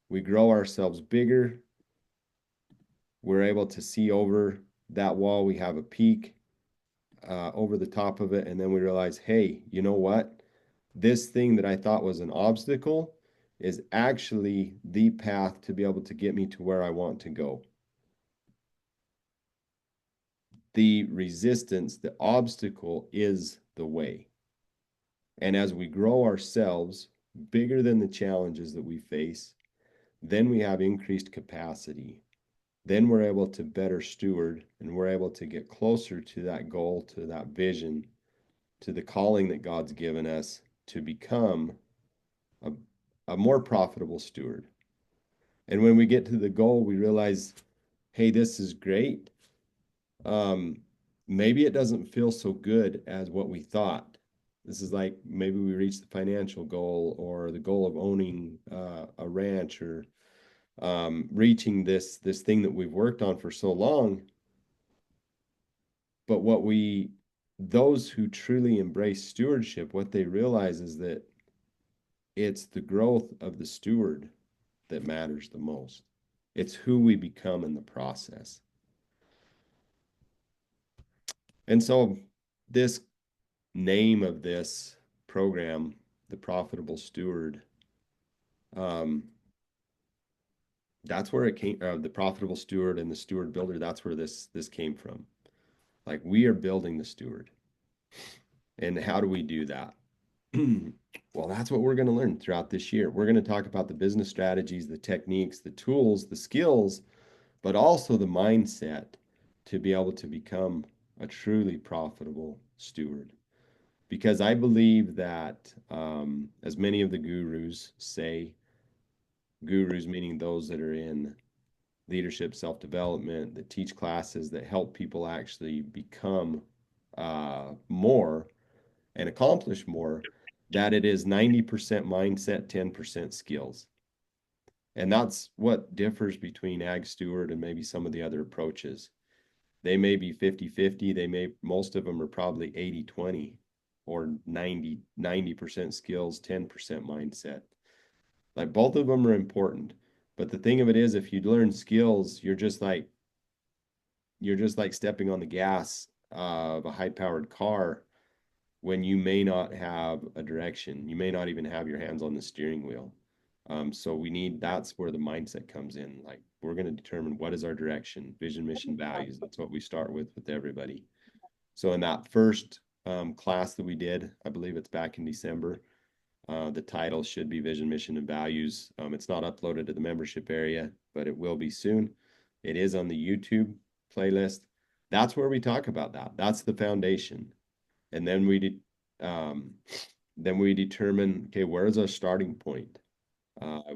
We grow ourselves bigger. We're able to see over that wall. We have a peak over the top of it. And then we realize, hey, you know what? This thing that I thought was an obstacle is actually the path to be able to get me to where I want to go. The resistance, the obstacle is the way. And as we grow ourselves bigger than the challenges that we face, then we have increased capacity. Then we're able to better steward, and we're able to get closer to that goal, to that vision, to the calling that God's given us to become a more profitable steward. And when we get to the goal, we realize, hey, this is great. Maybe it doesn't feel so good as what we thought. This is like maybe we reached the financial goal or the goal of owning a ranch, or reaching this thing that we've worked on for so long. But what we those who truly embrace stewardship, what they realize is that it's the growth of the steward that matters the most. It's who we become in the process. And so this name of this program, the Profitable Steward, that's where it came, the Profitable Steward and the Steward Builder, that's where this came from. Like, we are building the steward. And how do we do that? Well, that's what we're going to learn throughout this year. We're going to talk about the business strategies, the techniques, the tools, the skills, but also the mindset to be able to become a truly profitable steward. Because I believe that, as many of the gurus say, gurus meaning those that are in leadership, self-development, that teach classes that help people actually become more and accomplish more, that it is 90% mindset, 10% skills. And that's what differs between Ag Steward and maybe some of the other approaches. They may be 50-50. Most of them are probably 80-20 or 90% skills, 10% mindset. Like, both of them are important. But the thing of it is, if you learn skills, you're just like stepping on the gas of a high-powered car when you may not have a direction. You may not even have your hands on the steering wheel. So that's where the mindset comes in. Like, we're going to determine what is our direction, vision, mission, values. That's what we start with everybody. So in that first class that we did, I believe it's back in December, the title should be Vision, Mission, and Values. It's not uploaded to the membership area, but it will be soon. It is on the YouTube playlist. That's where we talk about that. That's the foundation. And then we determine, okay, where is our starting point?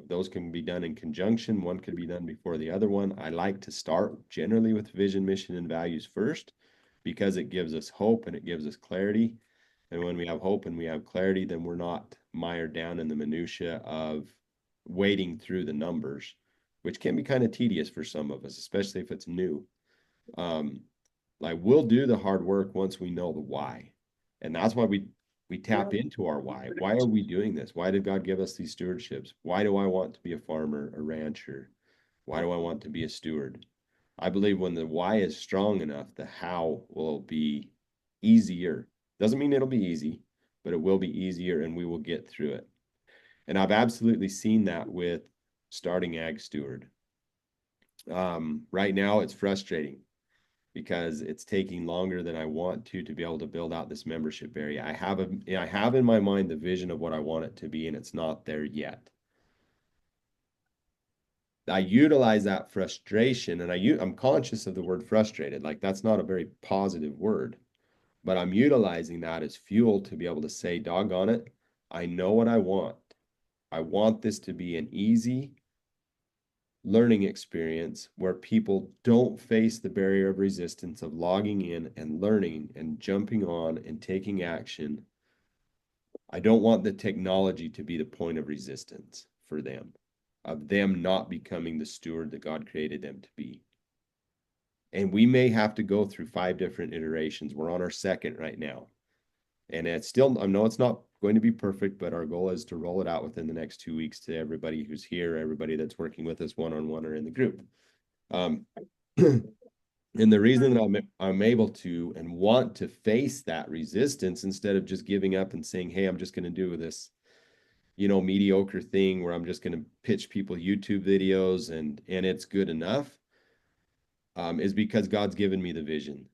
Those can be done in conjunction. One could be done before the other one. I like to start generally with vision, mission, and values first, because it gives us hope and it gives us clarity. And when we have hope and we have clarity, then we're not mired down in the minutia of wading through the numbers, which can be kind of tedious for some of us, especially if it's new. Like, we'll do the hard work once we know the why. And that's why we tap into our why. Why are we doing this? Why did God give us these stewardships? Why do I want to be a farmer, a rancher? Why do I want to be a steward? I believe when the why is strong enough, the how will be easier. Doesn't mean it'll be easy, but it will be easier and we will get through it. And I've absolutely seen that with starting Ag Steward. Right now it's frustrating because it's taking longer than I want to be able to build out this membership area. I have in my mind the vision of what I want it to be, and it's not there yet. I utilize that frustration, and I'm conscious of the word frustrated. Like, that's not a very positive word, but I'm utilizing that as fuel to be able to say, doggone it, I know what I want. I want this to be an easy learning experience where people don't face the barrier of resistance of logging in and learning and jumping on and taking action. I don't want the technology to be the point of resistance for them, of them not becoming the steward that God created them to be. And we may have to go through 5 different iterations. We're on our second right now. And it's still, I know it's not going to be perfect, but our goal is to roll it out within the next 2 weeks to everybody who's here, everybody that's working with us one-on-one or in the group. And the reason that I'm able to and want to face that resistance instead of just giving up and saying, hey, I'm just going to do this, mediocre thing where I'm just going to pitch people YouTube videos and it's good enough, is because God's given me the vision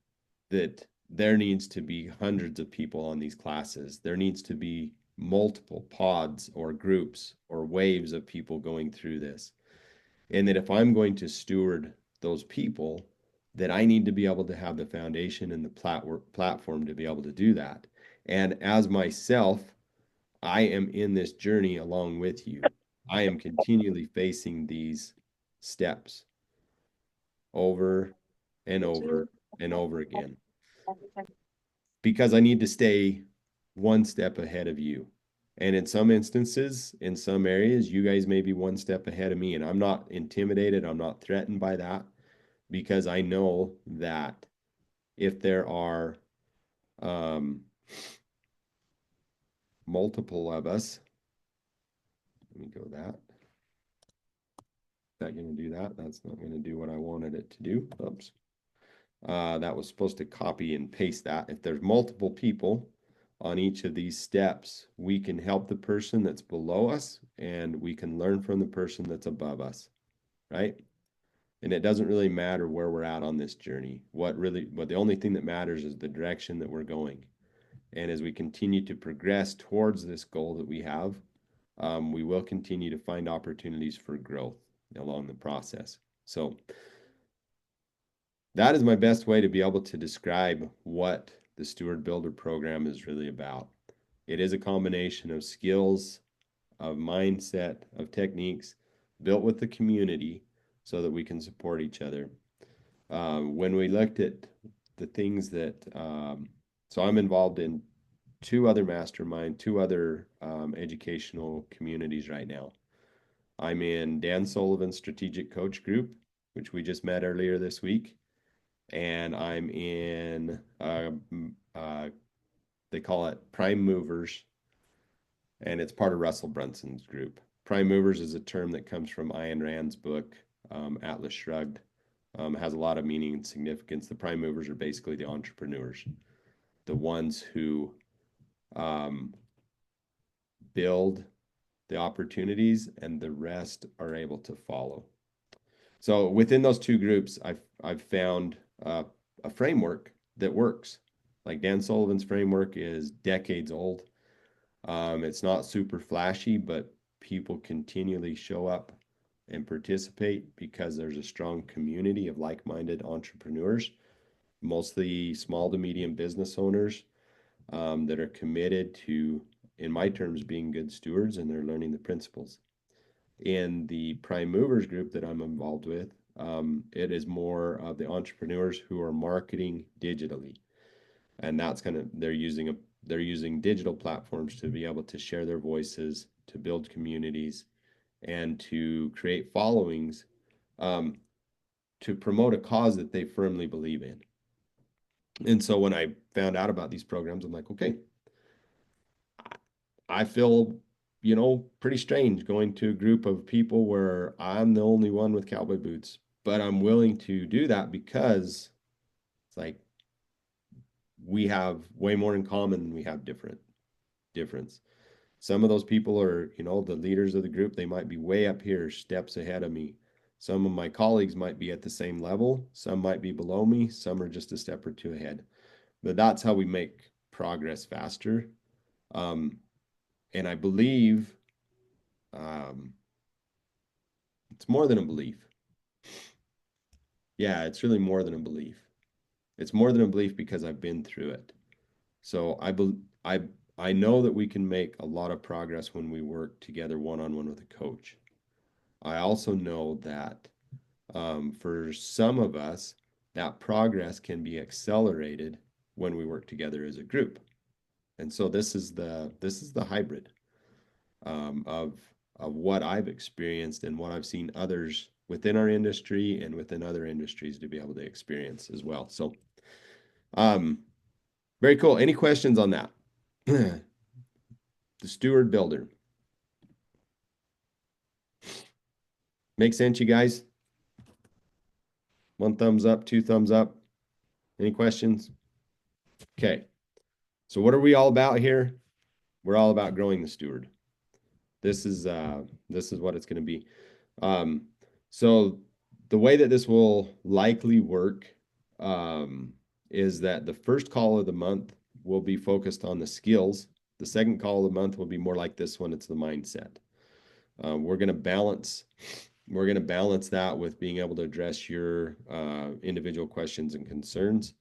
that there needs to be hundreds of people on these classes. There needs to be multiple pods or groups or waves of people going through this. And that if I'm going to steward those people, that I need to be able to have the foundation and the platform to be able to do that. And as myself, I am in this journey along with you. I am continually facing these steps over and over and over again, because I need to stay one step ahead of you. And in some instances, in some areas, you guys may be one step ahead of me, and I'm not intimidated. I'm not threatened by that, because I know that if there are Multiple of us. Let me go that. Is that going to do that? That's not going to do what I wanted it to do. Oops. That was supposed to copy and paste that. If there's multiple people on each of these steps, we can help the person that's below us and we can learn from the person that's above us, right? And it doesn't really matter where we're at on this journey. But the only thing that matters is the direction that we're going. And as we continue to progress towards this goal that we have, we will continue to find opportunities for growth along the process. So that is my best way to be able to describe what the Steward Builder program is really about. It is a combination of skills, of mindset, of techniques built with the community so that we can support each other. When we looked at the things that, so I'm involved in two other educational communities right now. I'm in Dan Sullivan's Strategic Coach Group, which we just met earlier this week. And I'm in, they call it Prime Movers, and it's part of Russell Brunson's group. Prime Movers is a term that comes from Ayn Rand's book, Atlas Shrugged. Has a lot of meaning and significance. The Prime Movers are basically the entrepreneurs, the ones who build the opportunities, and the rest are able to follow. So within those two groups, I've found a framework that works. Like Dan Sullivan's framework is decades old. It's not super flashy, but people continually show up and participate because there's a strong community of like-minded entrepreneurs, mostly small to medium business owners that are committed to, in my terms, being good stewards, and they're learning the principles. In the Prime Movers group that I'm involved with, it is more of the entrepreneurs who are marketing digitally, and that's they're using digital platforms to be able to share their voices, to build communities, and to create followings, to promote a cause that they firmly believe in. And so when I found out about these programs, I'm like, okay, I feel, pretty strange going to a group of people where I'm the only one with cowboy boots, but I'm willing to do that because it's like we have way more in common than we have difference. Some of those people are, the leaders of the group. They might be way up here, steps ahead of me. Some of my colleagues might be at the same level. Some might be below me. Some are just a step or two ahead. But that's how we make progress faster. And I believe it's more than a belief. Yeah, it's really more than a belief. It's more than a belief because I've been through it. So I know that we can make a lot of progress when we work together one-on-one with a coach. I also know that for some of us, that progress can be accelerated when we work together as a group. And so this is the hybrid of what I've experienced and what I've seen others within our industry and within other industries to be able to experience as well. So very cool. Any questions on that? The Steward Builder. Make sense, you guys? One thumbs up, two thumbs up. Any questions? Okay. So what are we all about here? We're all about growing the steward. This is what it's going to be. So the way that this will likely work is that the first call of the month will be focused on the skills. The second call of the month will be more like this one. It's the mindset. We're going to balance that with being able to address your individual questions and concerns.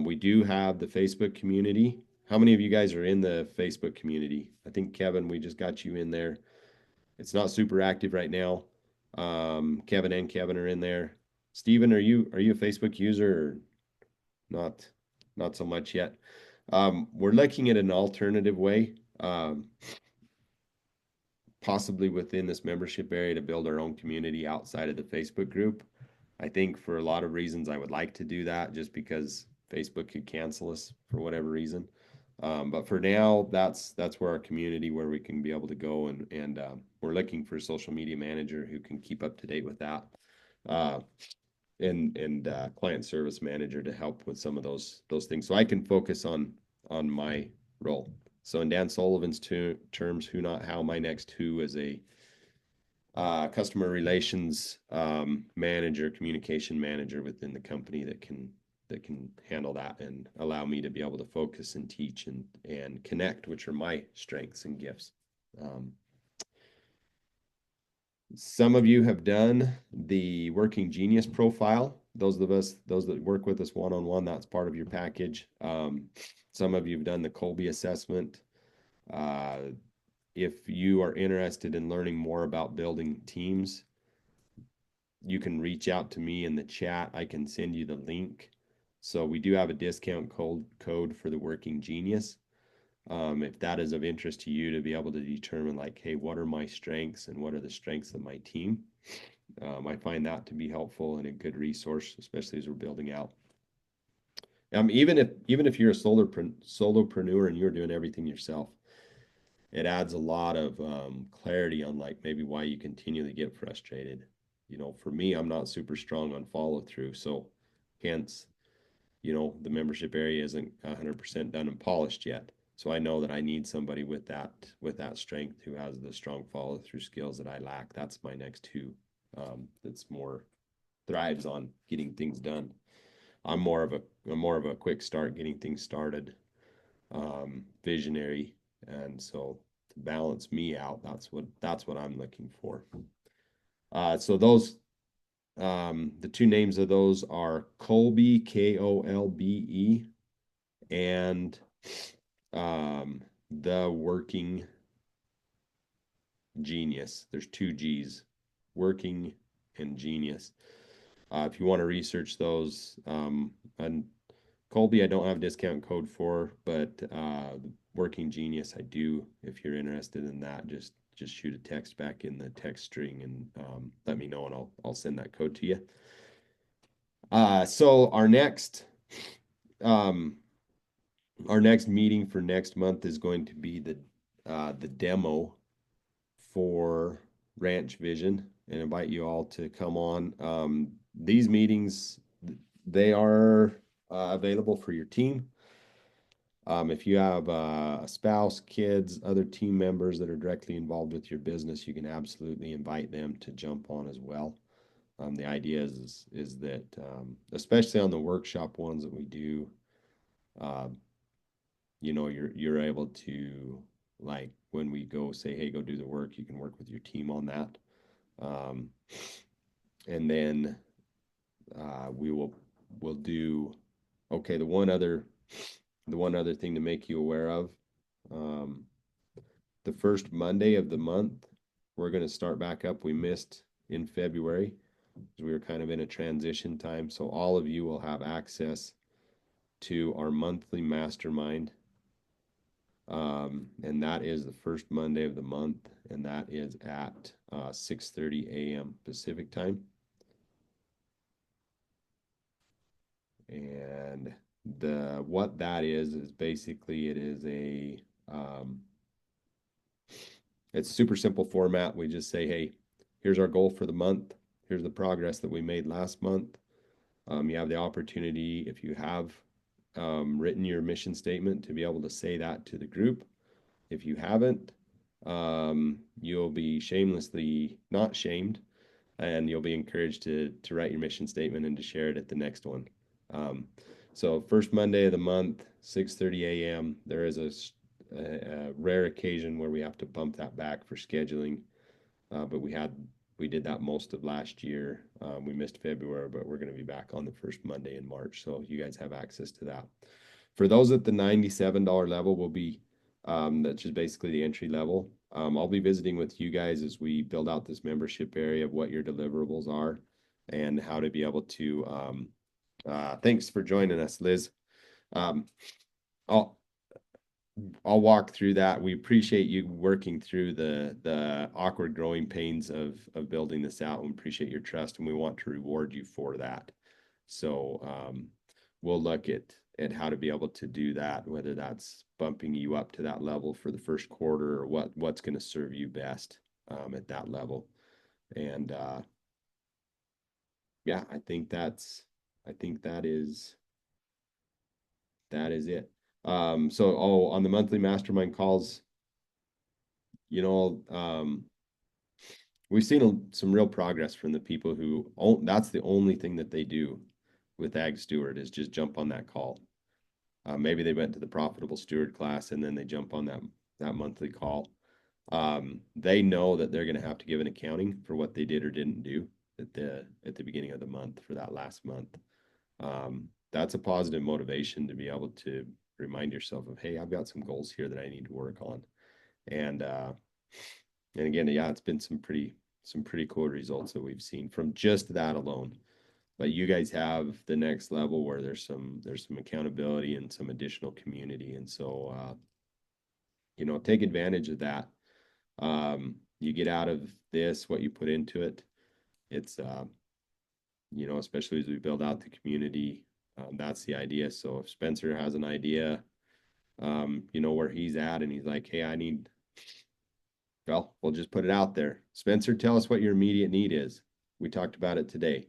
We do have the Facebook community. How many of you guys are in the Facebook community? I think Kevin, we just got you in there. It's not super active right now. Kevin and Kevin are in there. Steven, are you a Facebook user or not so much yet? We're looking at an alternative way, possibly within this membership area, to build our own community outside of the Facebook group. I think for a lot of reasons I would like to do that, just because Facebook could cancel us for whatever reason. But for now, that's where our community, where we can be able to go, and we're looking for a social media manager who can keep up to date with that. And client service manager to help with some of those things, so I can focus on my role. So in Dan Sullivan's terms, who not how, my next who is a customer relations manager, communication manager within the company that can handle that and allow me to be able to focus and teach and connect, which are my strengths and gifts. Some of you have done the Working Genius profile. Those that work with us one-on-one, that's part of your package. Some of you have done the Kolbe assessment. If you are interested in learning more about building teams, you can reach out to me in the chat. I can send you the link. So we do have a discount code for the Working Genius. If that is of interest to you, to be able to determine like, hey, what are my strengths and what are the strengths of my team? I find that to be helpful and a good resource, especially as we're building out. Even if you're a solopreneur and you're doing everything yourself, it adds a lot of clarity on like maybe why you continually get frustrated. You know, for me, I'm not super strong on follow through, so hence, you know, the membership area isn't 100% done and polished yet. So I know that I need somebody with that strength who has the strong follow through skills that I lack. That's my next who. That's more thrives on getting things done. I'm more of a quick start, getting things started, visionary, and so to balance me out, that's what I'm looking for. So those, the two names of those are Kolbe, Kolbe, and the Working Genius. There's two G's, Working and Genius. If you want to research those, and Kolbe, I don't have a discount code for, but Working Genius, I do. If you're interested in that, just shoot a text back in the text string and let me know, and I'll send that code to you. So our next meeting for next month is going to be the demo for Ranch Vision, and invite you all to come on. These meetings, they are available for your team. If you have a spouse, kids, other team members that are directly involved with your business, you can absolutely invite them to jump on as well. The idea is that, especially on the workshop ones that we do, you know, you're able to, like, when we go say, hey, go do the work, you can work with your team on that. And then we'll do, okay, the one other thing to make you aware of, the first Monday of the month, we're going to start back up. We missed in February because we were kind of in a transition time. So all of you will have access to our monthly mastermind. And that is the first Monday of the month, and that is at 6:30 a.m. Pacific time. And what that is basically, it is a it's a super simple format. We just say, hey, here's our goal for the month. Here's the progress that we made last month. You have the opportunity, if you have written your mission statement, to be able to say that to the group. If you haven't, you'll be shamelessly not shamed, and you'll be encouraged to write your mission statement and to share it at the next one. So first Monday of the month, 6:30 a.m. There is a rare occasion where we have to bump that back for scheduling, but we did that most of last year. We missed February, but we're going to be back on the first Monday in March, so you guys have access to that. For those at the $97 level, will be that's just basically the entry level. I'll be visiting with you guys as we build out this membership area of what your deliverables are and how to be able to thanks for joining us, Liz. I'll walk through that. We appreciate you working through the awkward growing pains of building this out, and appreciate your trust, and we want to reward you for that. So we'll look at how to be able to do that, whether that's bumping you up to that level for the first quarter or what's going to serve you best at that level. And yeah, I think that is it. So on the monthly mastermind calls, you know, we've seen some real progress from the people who that's the only thing that they do with Ag Steward is just jump on that call. Maybe they went to the Profitable Steward class and then they jump on that monthly call. They know that they're going to have to give an accounting for what they did or didn't do at the beginning of the month for that last month. That's a positive motivation to be able to remind yourself of, hey, I've got some goals here that I need to work on. And again, yeah, it's been some pretty cool results that we've seen from just that alone. But you guys have the next level where there's some accountability and some additional community. And so, you know, take advantage of that. You get out of this what you put into it. It's, you know, especially as we build out the community, that's the idea. So if Spencer has an idea, you know, where he's at and he's like, hey, well, we'll just put it out there. Spencer, tell us what your immediate need is. We talked about it today.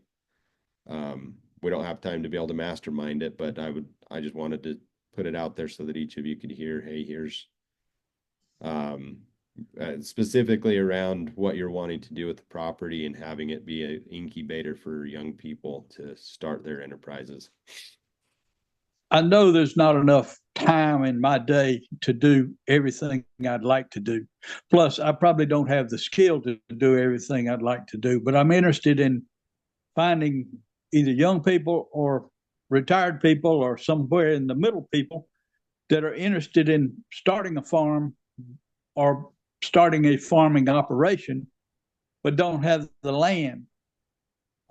We don't have time to be able to mastermind it, but I just wanted to put it out there so that each of you could hear, hey, here's specifically around what you're wanting to do with the property and having it be an incubator for young people to start their enterprises. I know there's not enough time in my day to do everything I'd like to do. Plus, I probably don't have the skill to do everything I'd like to do, but I'm interested in finding either young people or retired people or somewhere in the middle people that are interested in starting a farm or starting a farming operation, but don't have the land.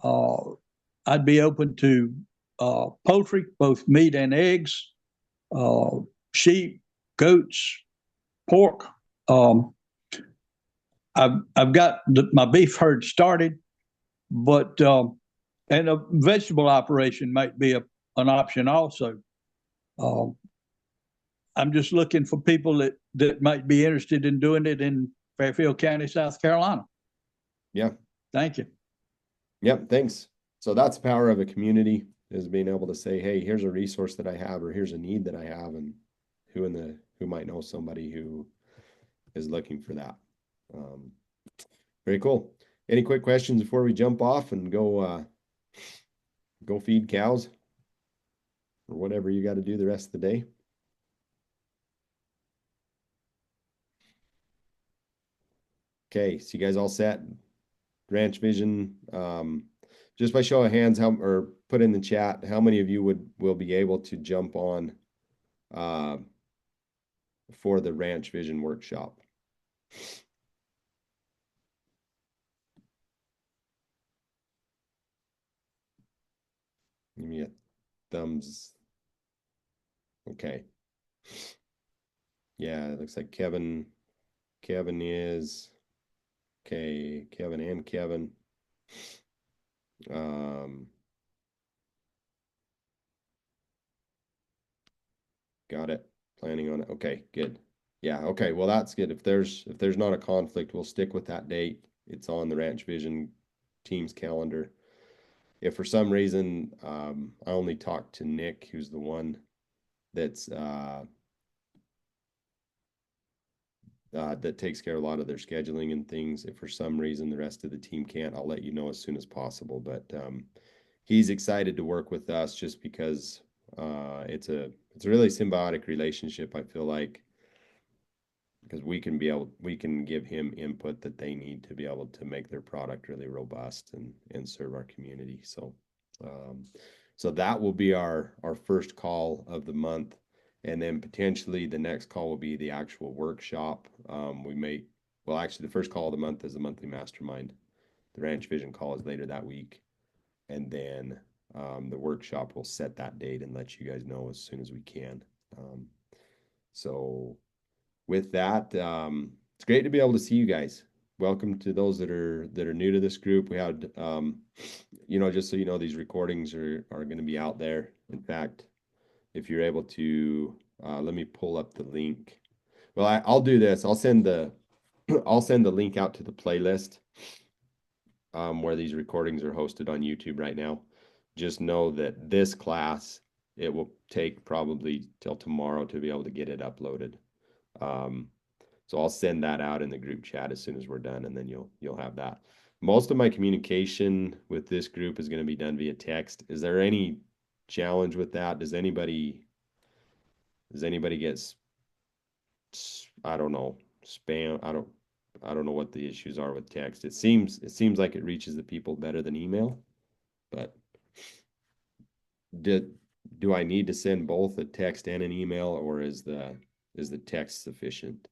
I'd be open to poultry, both meat and eggs, sheep, goats, pork. I've got my beef herd started, but and a vegetable operation might be an option also. I'm just looking for people that might be interested in doing it in Fairfield County, South Carolina. Yeah. Thank you. Yep. Thanks. So that's the power of a community, is being able to say, hey, here's a resource that I have, or here's a need that I have, and who might know somebody who is looking for that. Very cool. Any quick questions before we jump off and go feed cows or whatever you got to do the rest of the day? Okay, so you guys all set? Ranch Vision. Just by show of hands, or put in the chat, how many of you will be able to jump on for the Ranch Vision workshop? Give me a thumbs. Okay. Yeah, it looks like Kevin is. Okay, Kevin and Kevin. Got it. Planning on it. Okay, good. Yeah, okay. Well, that's good. If there's not a conflict, we'll stick with that date. It's on the Ranch Vision team's calendar. If for some reason I only talked to Nick, who's the one that's that takes care of a lot of their scheduling and things. If for some reason the rest of the team can't, I'll let you know as soon as possible. But he's excited to work with us just because it's a really symbiotic relationship, I feel like, because we can give him input that they need to be able to make their product really robust and serve our community. So so that will be our first call of the month. And then potentially the next call will be the actual workshop. Actually the first call of the month is the monthly mastermind. The Ranch Vision call is later that week. And then the workshop will set that date and let you guys know as soon as we can. So with that, it's great to be able to see you guys. Welcome to those that are new to this group. We had, just so you know, these recordings are going to be out there. In fact, if you're able to, let me pull up the link. Well, I'll do this. I'll send the link out to the playlist where these recordings are hosted on YouTube right now. Just know that this class, it will take probably till tomorrow to be able to get it uploaded. So I'll send that out in the group chat as soon as we're done, and then you'll have that. Most of my communication with this group is going to be done via text. Is there any challenge with that? Does anybody get, I don't know, spam? I don't know what the issues are with text. It seems like it reaches the people better than email, but do I need to send both a text and an email, or is the text sufficient?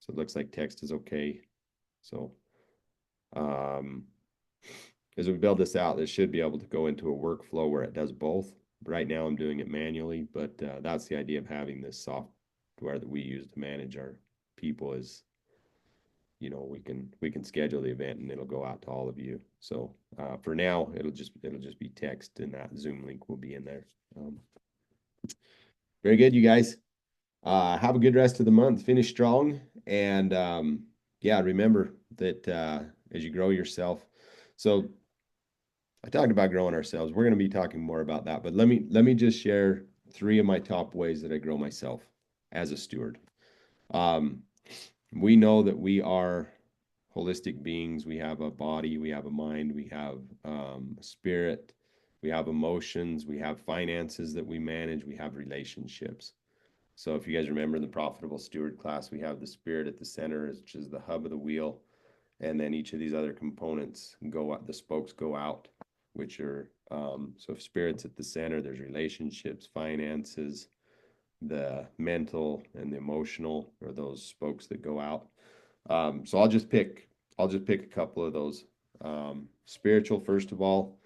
So it looks like text is okay. So as we build this out, this should be able to go into a workflow where it does both. Right now I'm doing it manually, but that's the idea of having this software that we use to manage our people is, you know, we can schedule the event and it'll go out to all of you. So for now, it'll just be text, and that Zoom link will be in there. Very good, you guys. Have a good rest of the month. Finish strong, and yeah, remember that as you grow yourself. So I talked about growing ourselves. We're going to be talking more about that, but let me just share 3 of my top ways that I grow myself as a steward. We know that we are holistic beings. We have a body, we have a mind, we have a spirit, we have emotions, we have finances that we manage, we have relationships. So if you guys remember the Profitable Steward class, we have the spirit at the center, which is the hub of the wheel. And then each of these other components go out, the spokes go out, which are, so if spirit's at the center, there's relationships, finances, the mental and the emotional are those spokes that go out. So I'll just pick a couple of those. Spiritual, first of all,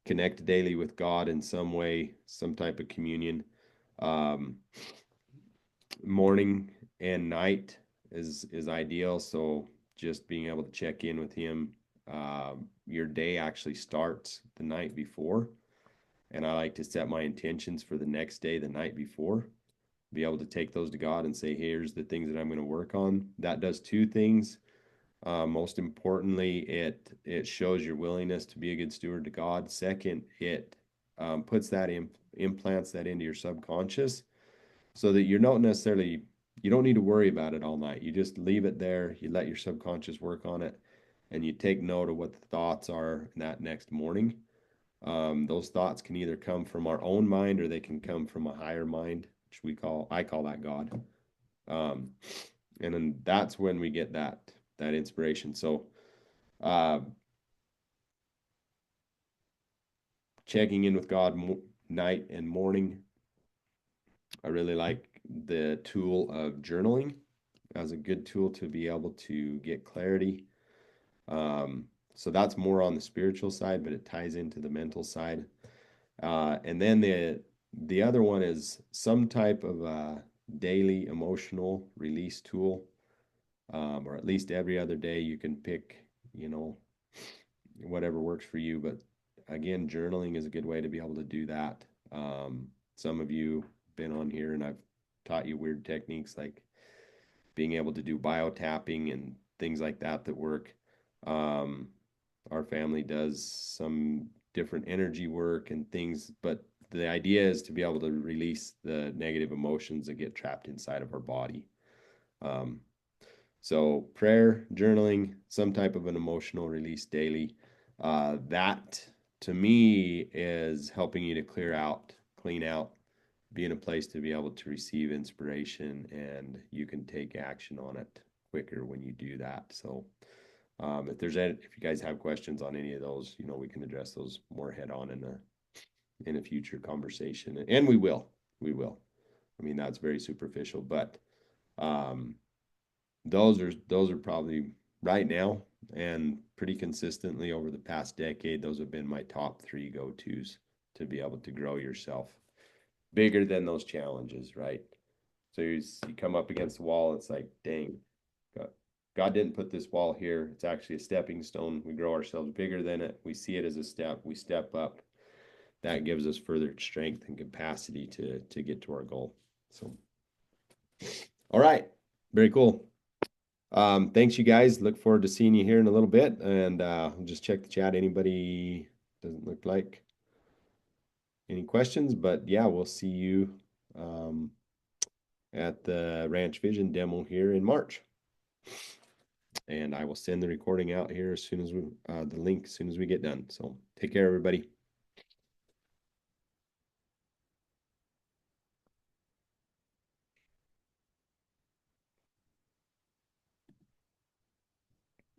connect daily with God in some way, some type of communion. Morning and night is ideal. So just being able to check in with him. Your day actually starts the night before, and I like to set my intentions for the next day the night before. Be able to take those to God and say, here's the things that I'm going to work on. That does 2 things. Most importantly, it shows your willingness to be a good steward to God. Second, it puts that implants that into your subconscious, so that you're not necessarily, you don't need to worry about it all night. You just leave it there. You let your subconscious work on it, and you take note of what the thoughts are that next morning. Those thoughts can either come from our own mind, or they can come from a higher mind, which I call that God. And then that's when we get that inspiration. So checking in with God night and morning. I really like the tool of journaling as a good tool to be able to get clarity. So that's more on the spiritual side, but it ties into the mental side. And then the other one is some type of daily emotional release tool, or at least every other day you can pick, you know, whatever works for you. But again, journaling is a good way to be able to do that. Some of you been on here and I've taught you weird techniques like being able to do bio-tapping and things like that work. Our family does some different energy work and things, but the idea is to be able to release the negative emotions that get trapped inside of our body. So prayer, journaling, some type of an emotional release daily. That to me is helping you to clean out, be in a place to be able to receive inspiration, and you can take action on it quicker when you do that. So if you guys have questions on any of those, you know, we can address those more head on in a future conversation, and we will. I mean, that's very superficial, but those are probably right now and pretty consistently over the past decade, those have been my top 3 go-tos to be able to grow yourself bigger than those challenges, right? So you come up against the wall, it's like, dang, God didn't put this wall here. It's actually a stepping stone. We grow ourselves bigger than it. We see it as a step. We step up. that gives us further strength and capacity to get to our goal. So, all right, very cool. Thanks, you guys. Look forward to seeing you here in a little bit, and just check the chat. Anybody doesn't look like any questions, but yeah, we'll see you at the Ranch Vision demo here in March. And I will send the recording out here as soon as we the link as soon as we get done. So take care, everybody.